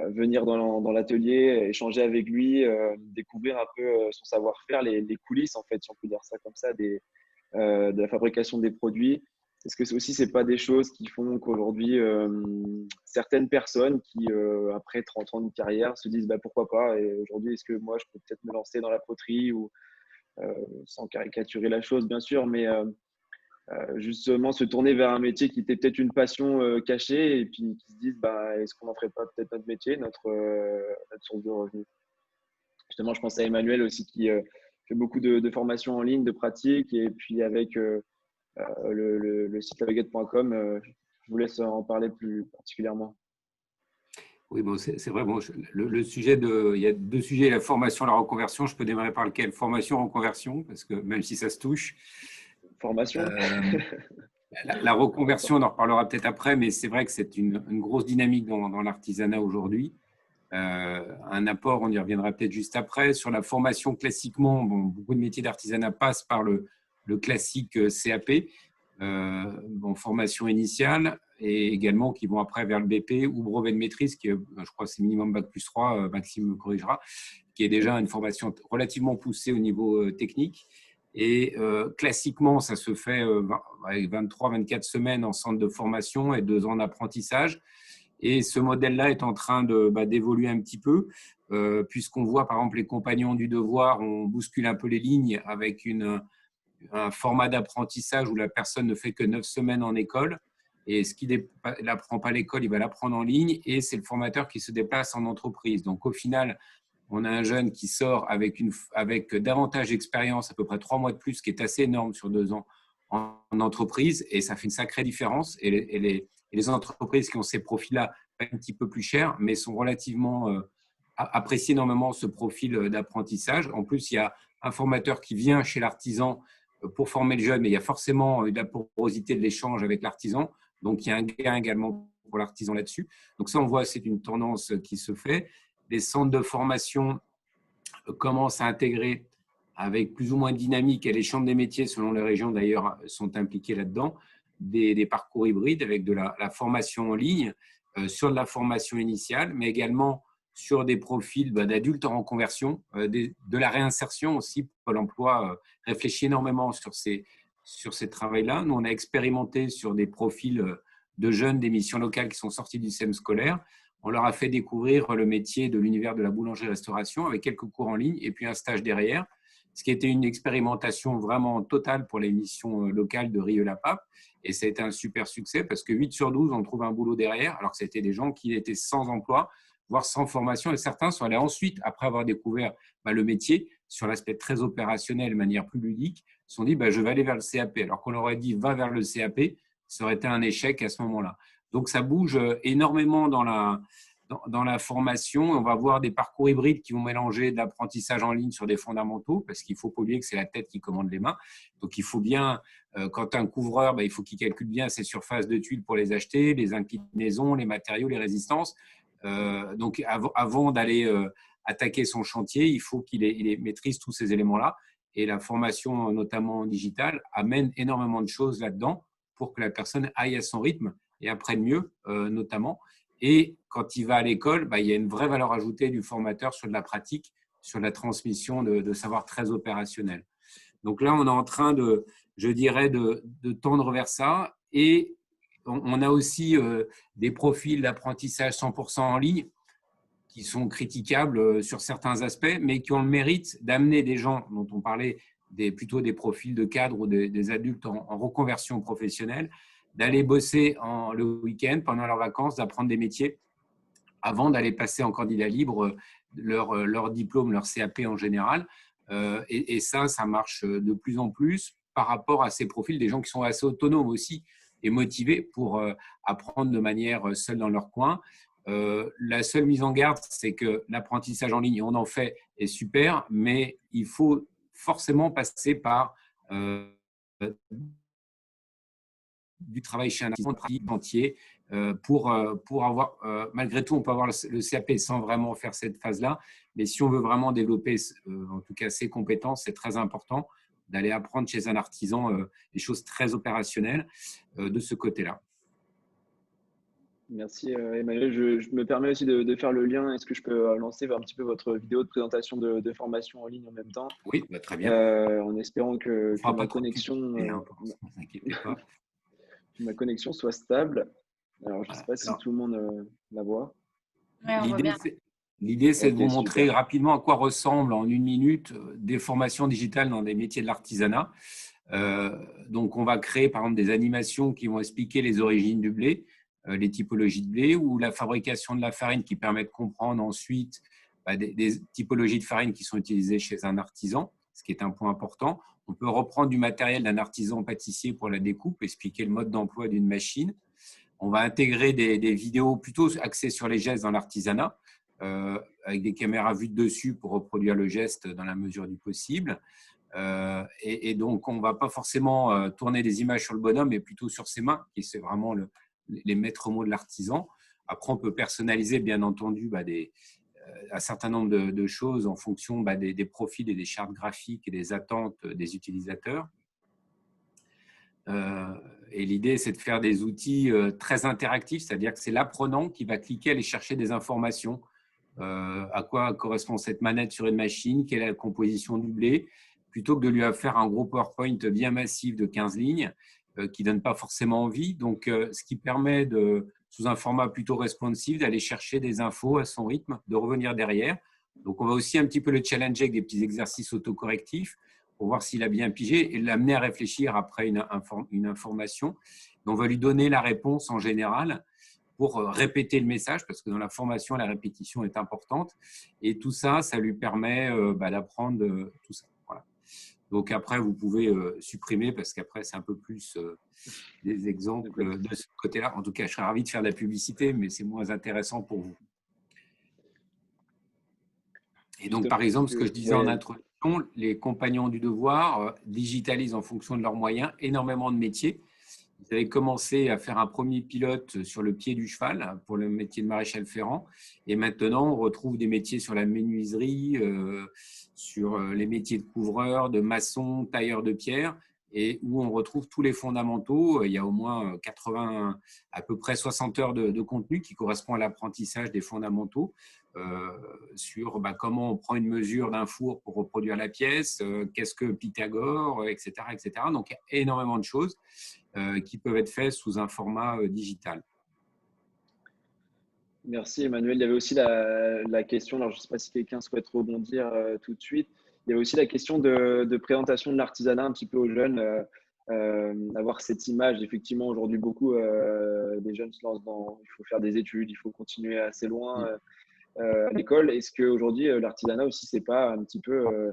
venir dans l'atelier, échanger avec lui, découvrir un peu son savoir-faire, les coulisses, en fait, si on peut dire ça comme ça, de la fabrication des produits. Est-ce que aussi, ce n'est pas des choses qui font qu'aujourd'hui, certaines personnes qui, après 30 ans de carrière, se disent pourquoi pas, et aujourd'hui, est-ce que moi, je peux peut-être me lancer dans la poterie, ou sans caricaturer la chose, bien sûr, mais justement se tourner vers un métier qui était peut-être une passion cachée, et puis qui se disent est-ce qu'on n'en ferait pas peut-être notre métier, notre source de revenus. Justement, je pense à Emmanuel aussi qui fait beaucoup de formations en ligne, de pratiques, et puis avec le site labaguette.com, je vous laisse en parler plus particulièrement. Oui, bon, c'est vrai. Bon, le sujet il y a deux sujets, la formation et la reconversion. Je peux démarrer par lequel? Formation, reconversion, parce que même si ça se touche. Formation. La reconversion, on en reparlera peut-être après, mais c'est vrai que c'est une grosse dynamique dans l'artisanat aujourd'hui. Un apport, on y reviendra peut-être juste après. Sur la formation, classiquement, beaucoup de métiers d'artisanat passent par le classique CAP, formation initiale, et également qui vont après vers le BP ou brevet de maîtrise, qui est, je crois, c'est minimum bac+3, Maxime me corrigera, qui est déjà une formation relativement poussée au niveau technique. Et classiquement, ça se fait avec 23-24 semaines en centre de formation et 2 ans d'apprentissage. Et ce modèle-là est en train d'évoluer un petit peu, puisqu'on voit, par exemple, les compagnons du devoir, on bouscule un peu les lignes avec un format d'apprentissage où la personne ne fait que 9 semaines en école. Et ce qu'il n'apprend pas à l'école, il va l'apprendre en ligne. Et c'est le formateur qui se déplace en entreprise. Donc, au final, on a un jeune qui sort avec davantage d'expérience, à peu près 3 mois de plus, ce qui est assez énorme sur 2 ans en entreprise. Et ça fait une sacrée différence. Et les entreprises qui ont ces profils-là, un petit peu plus chers, mais sont relativement apprécient énormément ce profil d'apprentissage. En plus, il y a un formateur qui vient chez l'artisan pour former le jeune, mais il y a forcément de la porosité de l'échange avec l'artisan. Donc, il y a un gain également pour l'artisan là-dessus. Donc, ça, on voit, c'est une tendance qui se fait. Les centres de formation commencent à intégrer avec plus ou moins de dynamique, et les chambres des métiers, selon les régions d'ailleurs, sont impliquées là-dedans, des parcours hybrides avec de la formation en ligne, sur de la formation initiale, mais également sur des profils d'adultes en reconversion, de la réinsertion aussi. Pôle emploi réfléchit énormément sur ces travails-là. Nous, on a expérimenté sur des profils de jeunes des missions locales qui sont sortis du système scolaire. On leur a fait découvrir le métier de l'univers de la boulangerie-restauration avec quelques cours en ligne et puis un stage derrière, ce qui était une expérimentation vraiment totale pour les missions locales de Rieux-la-Pape. Et ça a été un super succès parce que 8 sur 12 ont trouvé un boulot derrière, alors que c'était des gens qui étaient sans emploi, voire sans formation. Et certains sont allés ensuite, après avoir découvert le métier, sur l'aspect très opérationnel, de manière plus ludique, se sont dit je vais aller vers le CAP. Alors qu'on leur aurait dit va vers le CAP, ça aurait été un échec à ce moment-là. Donc ça bouge énormément dans la formation. On va voir des parcours hybrides qui vont mélanger de l'apprentissage en ligne sur des fondamentaux, parce qu'il ne faut pas oublier que c'est la tête qui commande les mains. Donc il faut bien, quand un couvreur, il faut qu'il calcule bien ses surfaces de tuiles pour les acheter, les inclinaisons, les matériaux, les résistances. Donc avant d'aller attaquer son chantier, il faut qu'il maîtrise tous ces éléments-là. Et la formation, notamment digitale, amène énormément de choses là-dedans pour que la personne aille à son rythme et apprenne mieux, notamment. Et quand il va à l'école, il y a une vraie valeur ajoutée du formateur sur de la pratique, sur la transmission de savoir très opérationnel. Donc là, on est en train de tendre vers ça. Et on a aussi des profils d'apprentissage 100% en ligne qui sont critiquables sur certains aspects, mais qui ont le mérite d'amener des gens dont on parlait, plutôt des profils de cadres ou des adultes en reconversion professionnelle, d'aller bosser le week-end, pendant leurs vacances, d'apprendre des métiers avant d'aller passer en candidat libre leur diplôme, leur CAP en général. Et ça marche de plus en plus par rapport à ces profils, des gens qui sont assez autonomes aussi et motivés pour apprendre de manière seule dans leur coin. La seule mise en garde, c'est que l'apprentissage en ligne, on en fait, est super, mais il faut forcément passer par du travail chez un artisan entier pour avoir, malgré tout, on peut avoir le CAP sans vraiment faire cette phase-là, mais si on veut vraiment développer, en tout cas, ses compétences, c'est très important d'aller apprendre chez un artisan des choses très opérationnelles de ce côté-là. Merci Emmanuel. Je me permets aussi de faire le lien. Est-ce que je peux lancer un petit peu votre vidéo de présentation de formation en ligne en même temps? Oui, bah, très bien. En espérant que ma connexion, que ma connexion soit stable. Alors, je ne sais pas si tout le monde la voit. L'idée, c'est de vous montrer rapidement à quoi ressemblent en 1 minute des formations digitales dans des métiers de l'artisanat. Donc, on va créer par exemple des animations qui vont expliquer les origines du blé, les typologies de blé ou la fabrication de la farine qui permet de comprendre ensuite des typologies de farine qui sont utilisées chez un artisan, ce qui est un point important. On peut reprendre du matériel d'un artisan pâtissier pour la découpe, expliquer le mode d'emploi d'une machine. On va intégrer des vidéos plutôt axées sur les gestes dans l'artisanat, avec des caméras vues de dessus pour reproduire le geste dans la mesure du possible. Et donc, on ne va pas forcément tourner des images sur le bonhomme, mais plutôt sur ses mains, qui c'est vraiment les maîtres mots de l'artisan. Après, on peut personnaliser, bien entendu, un certain nombre de choses en fonction des profils et des chartes graphiques et des attentes des utilisateurs. Et l'idée, c'est de faire des outils très interactifs, c'est-à-dire que c'est l'apprenant qui va cliquer, aller chercher des informations. À quoi correspond cette manette sur une machine, quelle est la composition du blé, plutôt que de lui faire un gros PowerPoint bien massif de 15 lignes qui ne donne pas forcément envie. Donc, ce qui permet, sous un format plutôt responsive, d'aller chercher des infos à son rythme, de revenir derrière. Donc, on va aussi un petit peu le challenger avec des petits exercices autocorrectifs pour voir s'il a bien pigé et l'amener à réfléchir après une information. Et on va lui donner la réponse en général pour répéter le message, parce que dans la formation, la répétition est importante. Et tout ça, ça lui permet d'apprendre tout ça. Voilà. Donc après, vous pouvez supprimer, parce qu'après, c'est un peu plus des exemples de ce côté-là. En tout cas, je serais ravi de faire de la publicité, mais c'est moins intéressant pour vous. Et donc, par exemple, ce que je disais en introduction, les compagnons du devoir digitalisent en fonction de leurs moyens énormément de métiers. Ils avaient commencé à faire un premier pilote sur le pied du cheval pour le métier de maréchal ferrant. Et maintenant, on retrouve des métiers sur la menuiserie, sur les métiers de couvreur, de maçon, tailleur de pierre, et où on retrouve tous les fondamentaux. Il y a au moins 80, à peu près 60 heures de contenu qui correspond à l'apprentissage des fondamentaux sur comment on prend une mesure d'un four pour reproduire la pièce, qu'est-ce que Pythagore, etc., etc. Donc, il y a énormément de choses qui peuvent être faites sous un format digital. Merci Emmanuel. Il y avait aussi la question, alors je ne sais pas si quelqu'un souhaite rebondir tout de suite, il y avait aussi la question de présentation de l'artisanat un petit peu aux jeunes, avoir cette image. Effectivement, aujourd'hui, beaucoup des jeunes se lancent il faut faire des études, il faut continuer assez loin à l'école. Est-ce qu'aujourd'hui, l'artisanat aussi, c'est pas un petit peu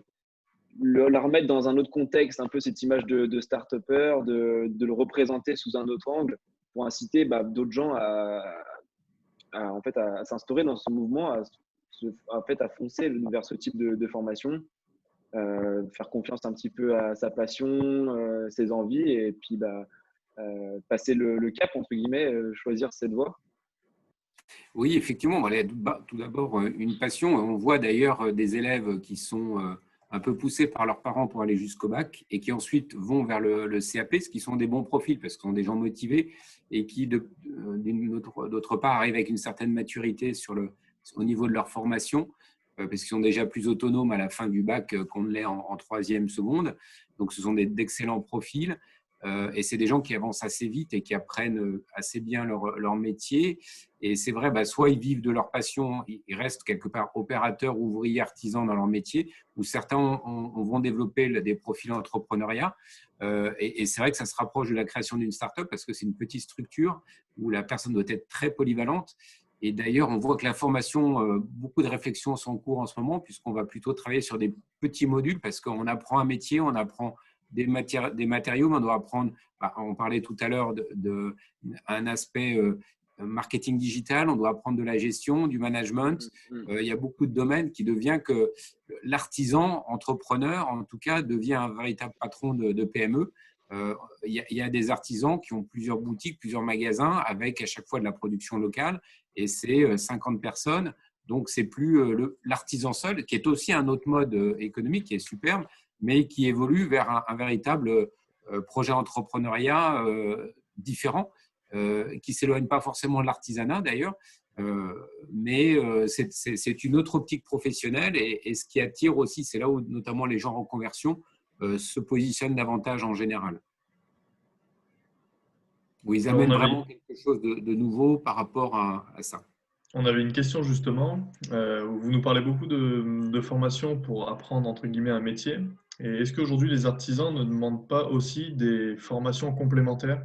la remettre dans un autre contexte, un peu cette image de start-upper, de le représenter sous un autre angle pour inciter d'autres gens à s'instaurer dans ce mouvement, à foncer vers ce type de formation, faire confiance un petit peu à sa passion, ses envies, et puis passer le cap, entre guillemets, choisir cette voie. Oui, effectivement, tout d'abord une passion. On voit d'ailleurs des élèves qui sont un peu poussés par leurs parents pour aller jusqu'au bac et qui ensuite vont vers le CAP, ce qui sont des bons profils parce que ce sont des gens motivés et qui, d'autre part, arrivent avec une certaine maturité au niveau de leur formation parce qu'ils sont déjà plus autonomes à la fin du bac qu'on ne l'est en troisième seconde. Donc, ce sont d'excellents profils. Et c'est des gens qui avancent assez vite et qui apprennent assez bien leur métier. Et c'est vrai, soit ils vivent de leur passion, ils restent quelque part opérateurs, ouvriers, artisans dans leur métier, ou certains vont développer des profils entrepreneuriat. Et c'est vrai que ça se rapproche de la création d'une start-up parce que c'est une petite structure où la personne doit être très polyvalente. Et d'ailleurs, on voit que la formation, beaucoup de réflexions sont en cours en ce moment, puisqu'on va plutôt travailler sur des petits modules parce qu'on apprend un métier, on apprend des matériaux, mais on doit apprendre, on parlait tout à l'heure d'un aspect marketing digital, on doit apprendre de la gestion, du management. Il y a beaucoup de domaines qui devient que l'artisan, entrepreneur, en tout cas, devient un véritable patron de PME il y a des artisans qui ont plusieurs boutiques, plusieurs magasins avec à chaque fois de la production locale et c'est 50 personnes. Donc, c'est plus l'artisan seul, qui est aussi un autre mode économique qui est superbe, mais qui évolue vers un véritable projet entrepreneuriat différent, qui ne s'éloigne pas forcément de l'artisanat d'ailleurs, mais c'est une autre optique professionnelle et ce qui attire aussi, c'est là où notamment les gens en reconversion se positionnent davantage en général. Où ils amènent vraiment quelque chose de nouveau par rapport à ça. On avait une question justement, vous nous parlez beaucoup de formation pour apprendre entre guillemets un métier. Et est-ce qu'aujourd'hui les artisans ne demandent pas aussi des formations complémentaires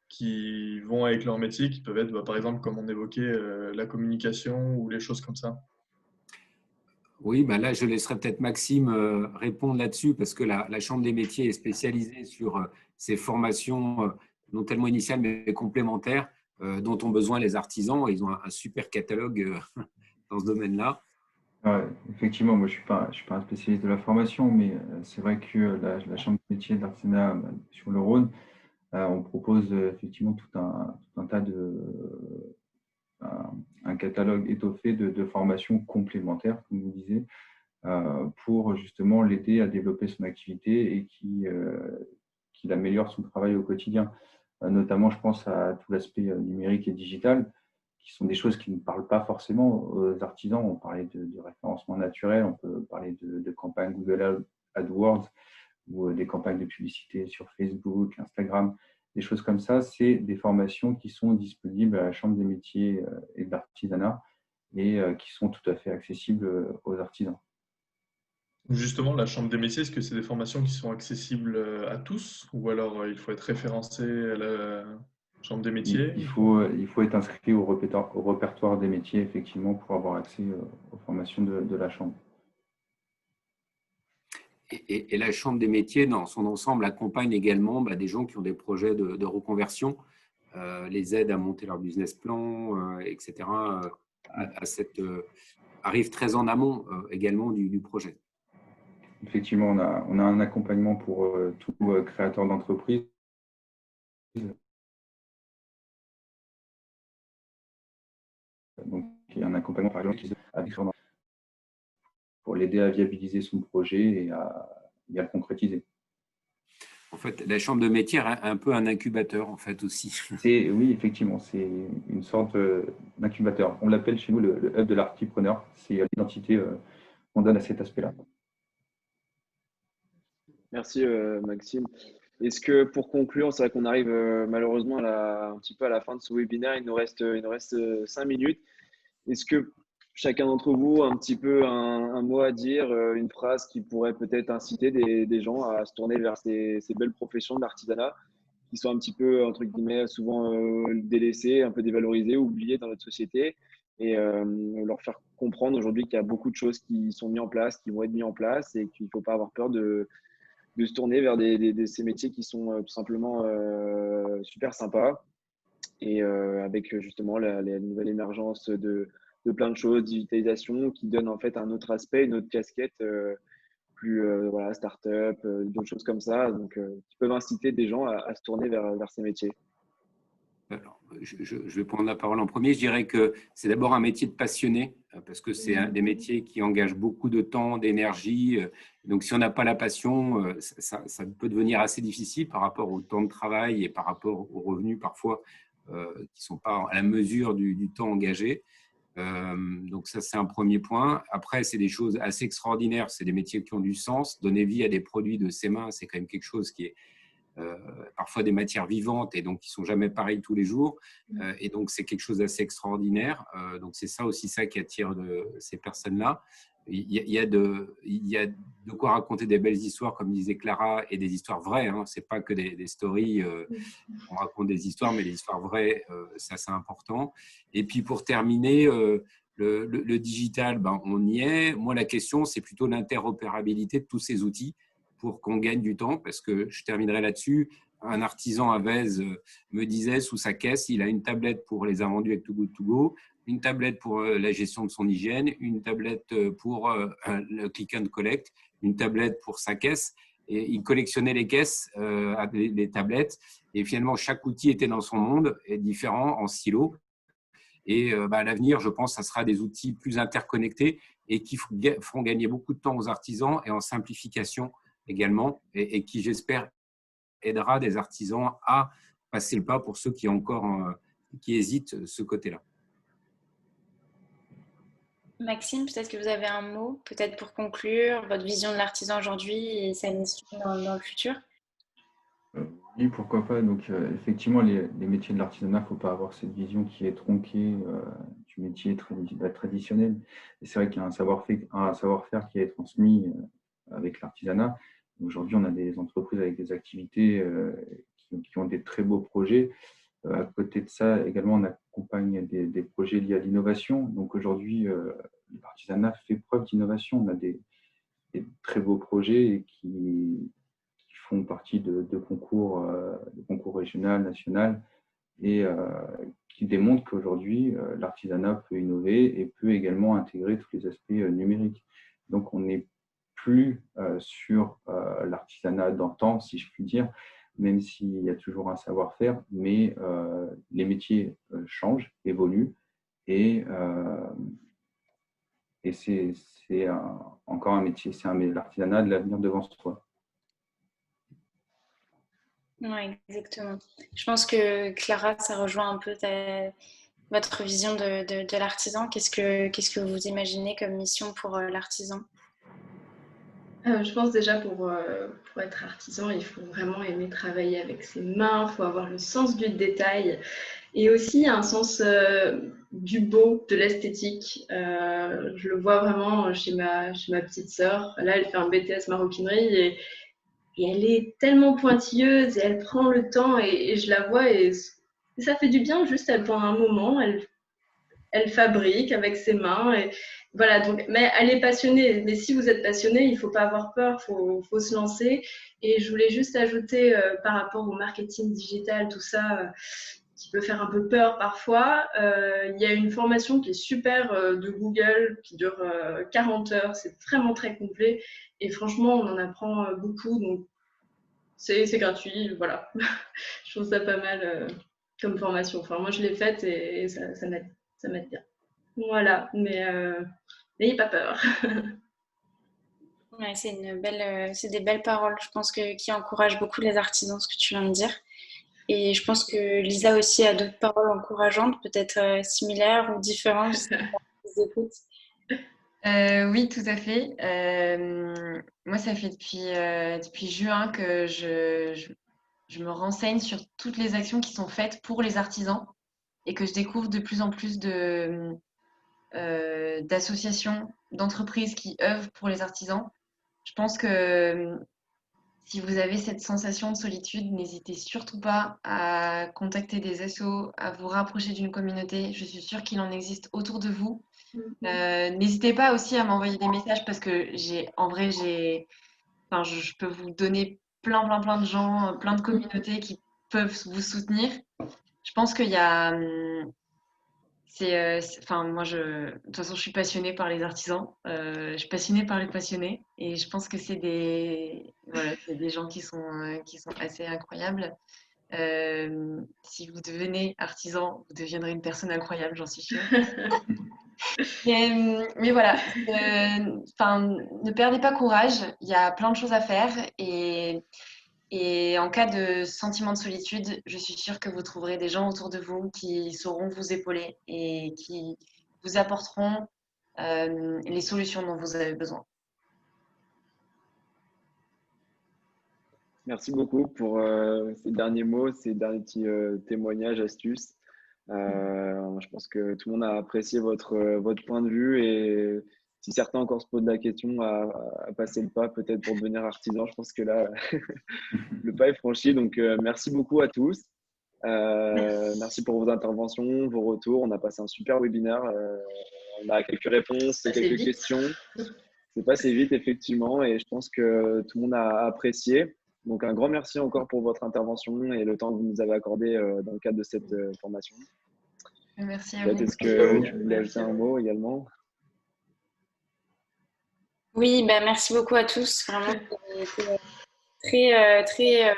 qui vont avec leur métier, qui peuvent être par exemple comme on évoquait la communication ou les choses comme ça? Oui, ben là je laisserai peut-être Maxime répondre là-dessus parce que la Chambre des métiers est spécialisée sur ces formations non tellement initiales mais complémentaires dont ont besoin les artisans. Ils ont un super catalogue dans ce domaine-là. Ouais, effectivement, moi je suis pas un spécialiste de la formation, mais c'est vrai que la Chambre des métiers de l'artisanat sur le Rhône, on propose effectivement tout un tas un catalogue étoffé de formations complémentaires, comme vous disiez, pour justement l'aider à développer son activité et qu'il améliore son travail au quotidien. Notamment, je pense à tout l'aspect numérique et digital, qui sont des choses qui ne parlent pas forcément aux artisans. On parlait de référencement naturel, on peut parler de campagnes Google AdWords ou des campagnes de publicité sur Facebook, Instagram, des choses comme ça. C'est des formations qui sont disponibles à la Chambre des métiers et de l'artisanat et qui sont tout à fait accessibles aux artisans. Justement, la Chambre des métiers, est-ce que c'est des formations qui sont accessibles à tous ou alors il faut être référencé à la Chambre des métiers? Il faut être inscrit au répertoire des métiers, effectivement, pour avoir accès aux formations de la Chambre. Et la Chambre des métiers, dans son ensemble, accompagne également des gens qui ont des projets de reconversion, les aide à monter leur business plan, etc. Arrive très en amont également du projet. Effectivement, on a un accompagnement pour tout créateur d'entreprise. Donc, il y a un accompagnement, par exemple, pour l'aider à viabiliser son projet et à le concrétiser. En fait, la Chambre de métier est un peu un incubateur, en fait, aussi. Oui, effectivement, c'est une sorte d'incubateur. On l'appelle chez nous le hub de l'artipreneur. C'est l'identité qu'on donne à cet aspect-là. Merci Maxime. Est-ce que pour conclure, c'est vrai qu'on arrive malheureusement un petit peu à la fin de ce webinaire, il nous reste 5 minutes. Est-ce que chacun d'entre vous a un petit peu un mot à dire, une phrase qui pourrait peut-être inciter des gens à se tourner vers ces belles professions de l'artisanat qui sont un petit peu, entre guillemets, souvent délaissées, un peu dévalorisées, oubliées dans notre société et leur faire comprendre aujourd'hui qu'il y a beaucoup de choses qui sont mises en place, qui vont être mises en place et qu'il ne faut pas avoir peur de se tourner vers ces métiers qui sont tout simplement super sympas et avec justement la nouvelle émergence de plein de choses, digitalisation qui donne en fait un autre aspect, une autre casquette plus voilà, start-up, d'autres choses comme ça, donc qui peuvent inciter des gens à se tourner vers ces métiers. Alors, je vais prendre la parole en premier. Je dirais que c'est d'abord un métier de passionné, parce que c'est un des métiers qui engage beaucoup de temps, d'énergie. Donc, si on n'a pas la passion, ça peut devenir assez difficile par rapport au temps de travail et par rapport aux revenus parfois qui ne sont pas à la mesure du temps engagé. Donc, ça, c'est un premier point. Après, c'est des choses assez extraordinaires. C'est des métiers qui ont du sens. Donner vie à des produits de ses mains, c'est quand même quelque chose qui est parfois des matières vivantes et donc qui ne sont jamais pareilles tous les jours. Et donc, c'est quelque chose d'assez extraordinaire. Donc, c'est ça aussi ça qui attire ces personnes-là. Il y a de quoi raconter des belles histoires, comme disait Clara, et des histoires vraies. Hein. Ce n'est pas que des stories. On raconte des histoires, mais les histoires vraies, c'est assez important. Et puis, pour terminer, le digital, on y est. Moi, la question, c'est plutôt l'interopérabilité de tous ces outils pour qu'on gagne du temps, parce que je terminerai là-dessus. Un artisan à Vèze me disait, sous sa caisse, il a une tablette pour les invendus avec Too Good To Go, une tablette pour la gestion de son hygiène, une tablette pour le click and collect, une tablette pour sa caisse. Et il collectionnait les caisses, les tablettes, et finalement, chaque outil était dans son monde, et différent, en silo. Et à l'avenir, je pense que ça sera des outils plus interconnectés et qui feront gagner beaucoup de temps aux artisans et en simplification également, et qui, j'espère, aidera des artisans à passer le pas pour ceux qui qui hésitent ce côté-là. Maxime, peut-être que vous avez un mot, peut-être pour conclure, votre vision de l'artisan aujourd'hui et sa mission dans le futur. Oui, pourquoi pas. Donc, effectivement, les métiers de l'artisanat, il ne faut pas avoir cette vision qui est tronquée du métier traditionnel. Et c'est vrai qu'il y a un savoir-faire qui est transmis avec l'artisanat. Aujourd'hui, on a des entreprises avec des activités qui ont des très beaux projets. À côté de ça, également, on accompagne des projets liés à l'innovation. Donc, aujourd'hui, l'artisanat fait preuve d'innovation. On a des très beaux projets qui font partie de concours régionaux, nationaux, et qui démontrent qu'aujourd'hui, l'artisanat peut innover et peut également intégrer tous les aspects numériques. Donc, on n'est plus sur l'artisanat d'antan, si je puis dire, même s'il y a toujours un savoir-faire, mais les métiers changent, évoluent, et c'est encore un métier, c'est l'artisanat de l'avenir devant soi. Oui, exactement. Je pense que Clara, ça rejoint un peu votre vision de l'artisan. Qu'est-ce que vous imaginez comme mission pour l'artisan? Je pense déjà pour être artisan, il faut vraiment aimer travailler avec ses mains, il faut avoir le sens du détail et aussi un sens du beau, de l'esthétique. Je le vois vraiment chez ma petite sœur. Là, elle fait un BTS maroquinerie et elle est tellement pointilleuse et elle prend le temps et je la vois et ça fait du bien juste pendant un moment. Elle fabrique avec ses mains. Et voilà, donc, mais elle est passionnée. Mais si vous êtes passionné, il ne faut pas avoir peur, il faut se lancer. Et je voulais juste ajouter par rapport au marketing digital, tout ça, qui peut faire un peu peur parfois. Il y a une formation qui est super de Google, qui dure 40 heures. C'est vraiment très complet. Et franchement, on en apprend beaucoup. Donc, c'est gratuit. Voilà. Je trouve ça pas mal comme formation. Enfin, moi, je l'ai faite et ça m'aide bien. Voilà, mais n'ayez pas peur. Ouais, c'est des belles paroles, je pense qui encouragent beaucoup les artisans, ce que tu viens de dire. Et je pense que Lisa aussi a d'autres paroles encourageantes, peut-être similaires ou différentes. Je sais pas si vous écoutez. Oui, tout à fait. Moi, ça fait depuis juin que je me renseigne sur toutes les actions qui sont faites pour les artisans et que je découvre de plus en plus d'associations, d'entreprises qui œuvrent pour les artisans. Je pense que si vous avez cette sensation de solitude, n'hésitez surtout pas à contacter des assos, à vous rapprocher d'une communauté. Je suis sûre qu'il en existe autour de vous. N'hésitez pas aussi à m'envoyer des messages parce que je peux vous donner plein de gens, plein de communautés qui peuvent vous soutenir. Je pense qu'il y a moi, de toute façon, je suis passionnée par les artisans, je suis passionnée par les passionnés, et je pense que c'est des gens qui sont assez incroyables. Si vous devenez artisan, vous deviendrez une personne incroyable, j'en suis sûre. Mais voilà, ne perdez pas courage, il y a plein de choses à faire, et en cas de sentiment de solitude, je suis sûre que vous trouverez des gens autour de vous qui sauront vous épauler et qui vous apporteront les solutions dont vous avez besoin. Merci beaucoup pour ces derniers mots, ces derniers petits témoignages, astuces. Je pense que tout le monde a apprécié votre point de vue, et si certains encore se posent la question à passer le pas peut-être pour devenir artisan, je pense que là, le pas est franchi. Donc, merci beaucoup à tous. Merci pour vos interventions, vos retours. On a passé un super webinaire. On a quelques réponses, quelques questions. C'est passé vite, effectivement, et je pense que tout le monde a apprécié. Donc, un grand merci encore pour votre intervention et le temps que vous nous avez accordé dans le cadre de cette formation. Merci à vous. Est-ce que tu voulais ajouter un mot également? Oui, merci beaucoup à tous. Vraiment, très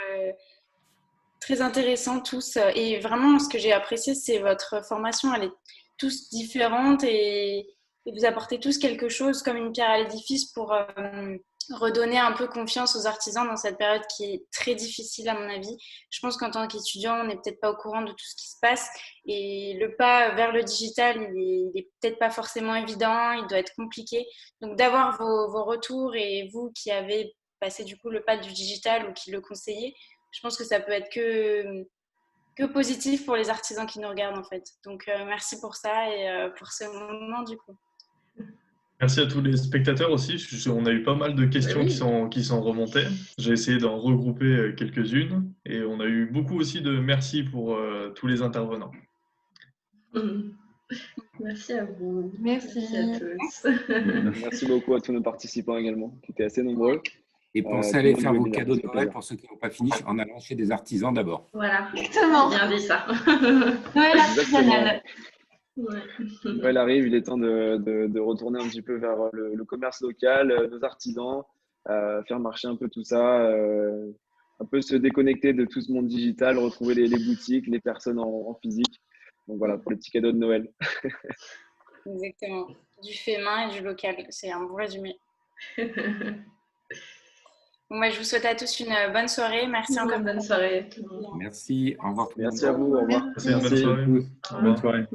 intéressants tous. Et vraiment, ce que j'ai apprécié, c'est votre formation. Elle est tous différente et vous apportez tous quelque chose comme une pierre à l'édifice pour redonner un peu confiance aux artisans dans cette période qui est très difficile à mon avis. Je pense qu'en tant qu'étudiant, on n'est peut-être pas au courant de tout ce qui se passe et le pas vers le digital, il est peut-être pas forcément évident, il doit être compliqué. Donc d'avoir vos retours et vous qui avez passé du coup le pas du digital ou qui le conseillez, je pense que ça peut être que positif pour les artisans qui nous regardent en fait. Donc merci pour ça et pour ce moment du coup. Merci à tous les spectateurs aussi. On a eu pas mal de questions Oui. qui sont remontées. J'ai essayé d'en regrouper quelques-unes et on a eu beaucoup aussi de merci pour tous les intervenants. Merci à vous. Merci. à tous. Merci beaucoup à tous nos participants également, qui étaient assez nombreux. Et pensez tout à le aller monde faire du vos webinaire, cadeaux ça de fait Noël plaisir. pour ceux qui n'ont pas fini en allant chez des artisans d'abord. Voilà, Exactement. bien dit ça. Noël artisanal. Ouais. Noël arrive, il est temps de retourner un petit peu vers le commerce local, nos artisans, faire marcher un peu tout ça, un peu se déconnecter de tout ce monde digital, retrouver les boutiques, les personnes en physique. Donc voilà, pour les petits cadeaux de Noël. Exactement. Du fait main et du local. C'est un bon résumé. Bon, moi, je vous souhaite à tous une bonne soirée. Merci encore. Bonne soirée. Merci, au revoir tout le monde. Merci à vous, au revoir. Merci, bonne soirée. Au revoir. Bonne soirée.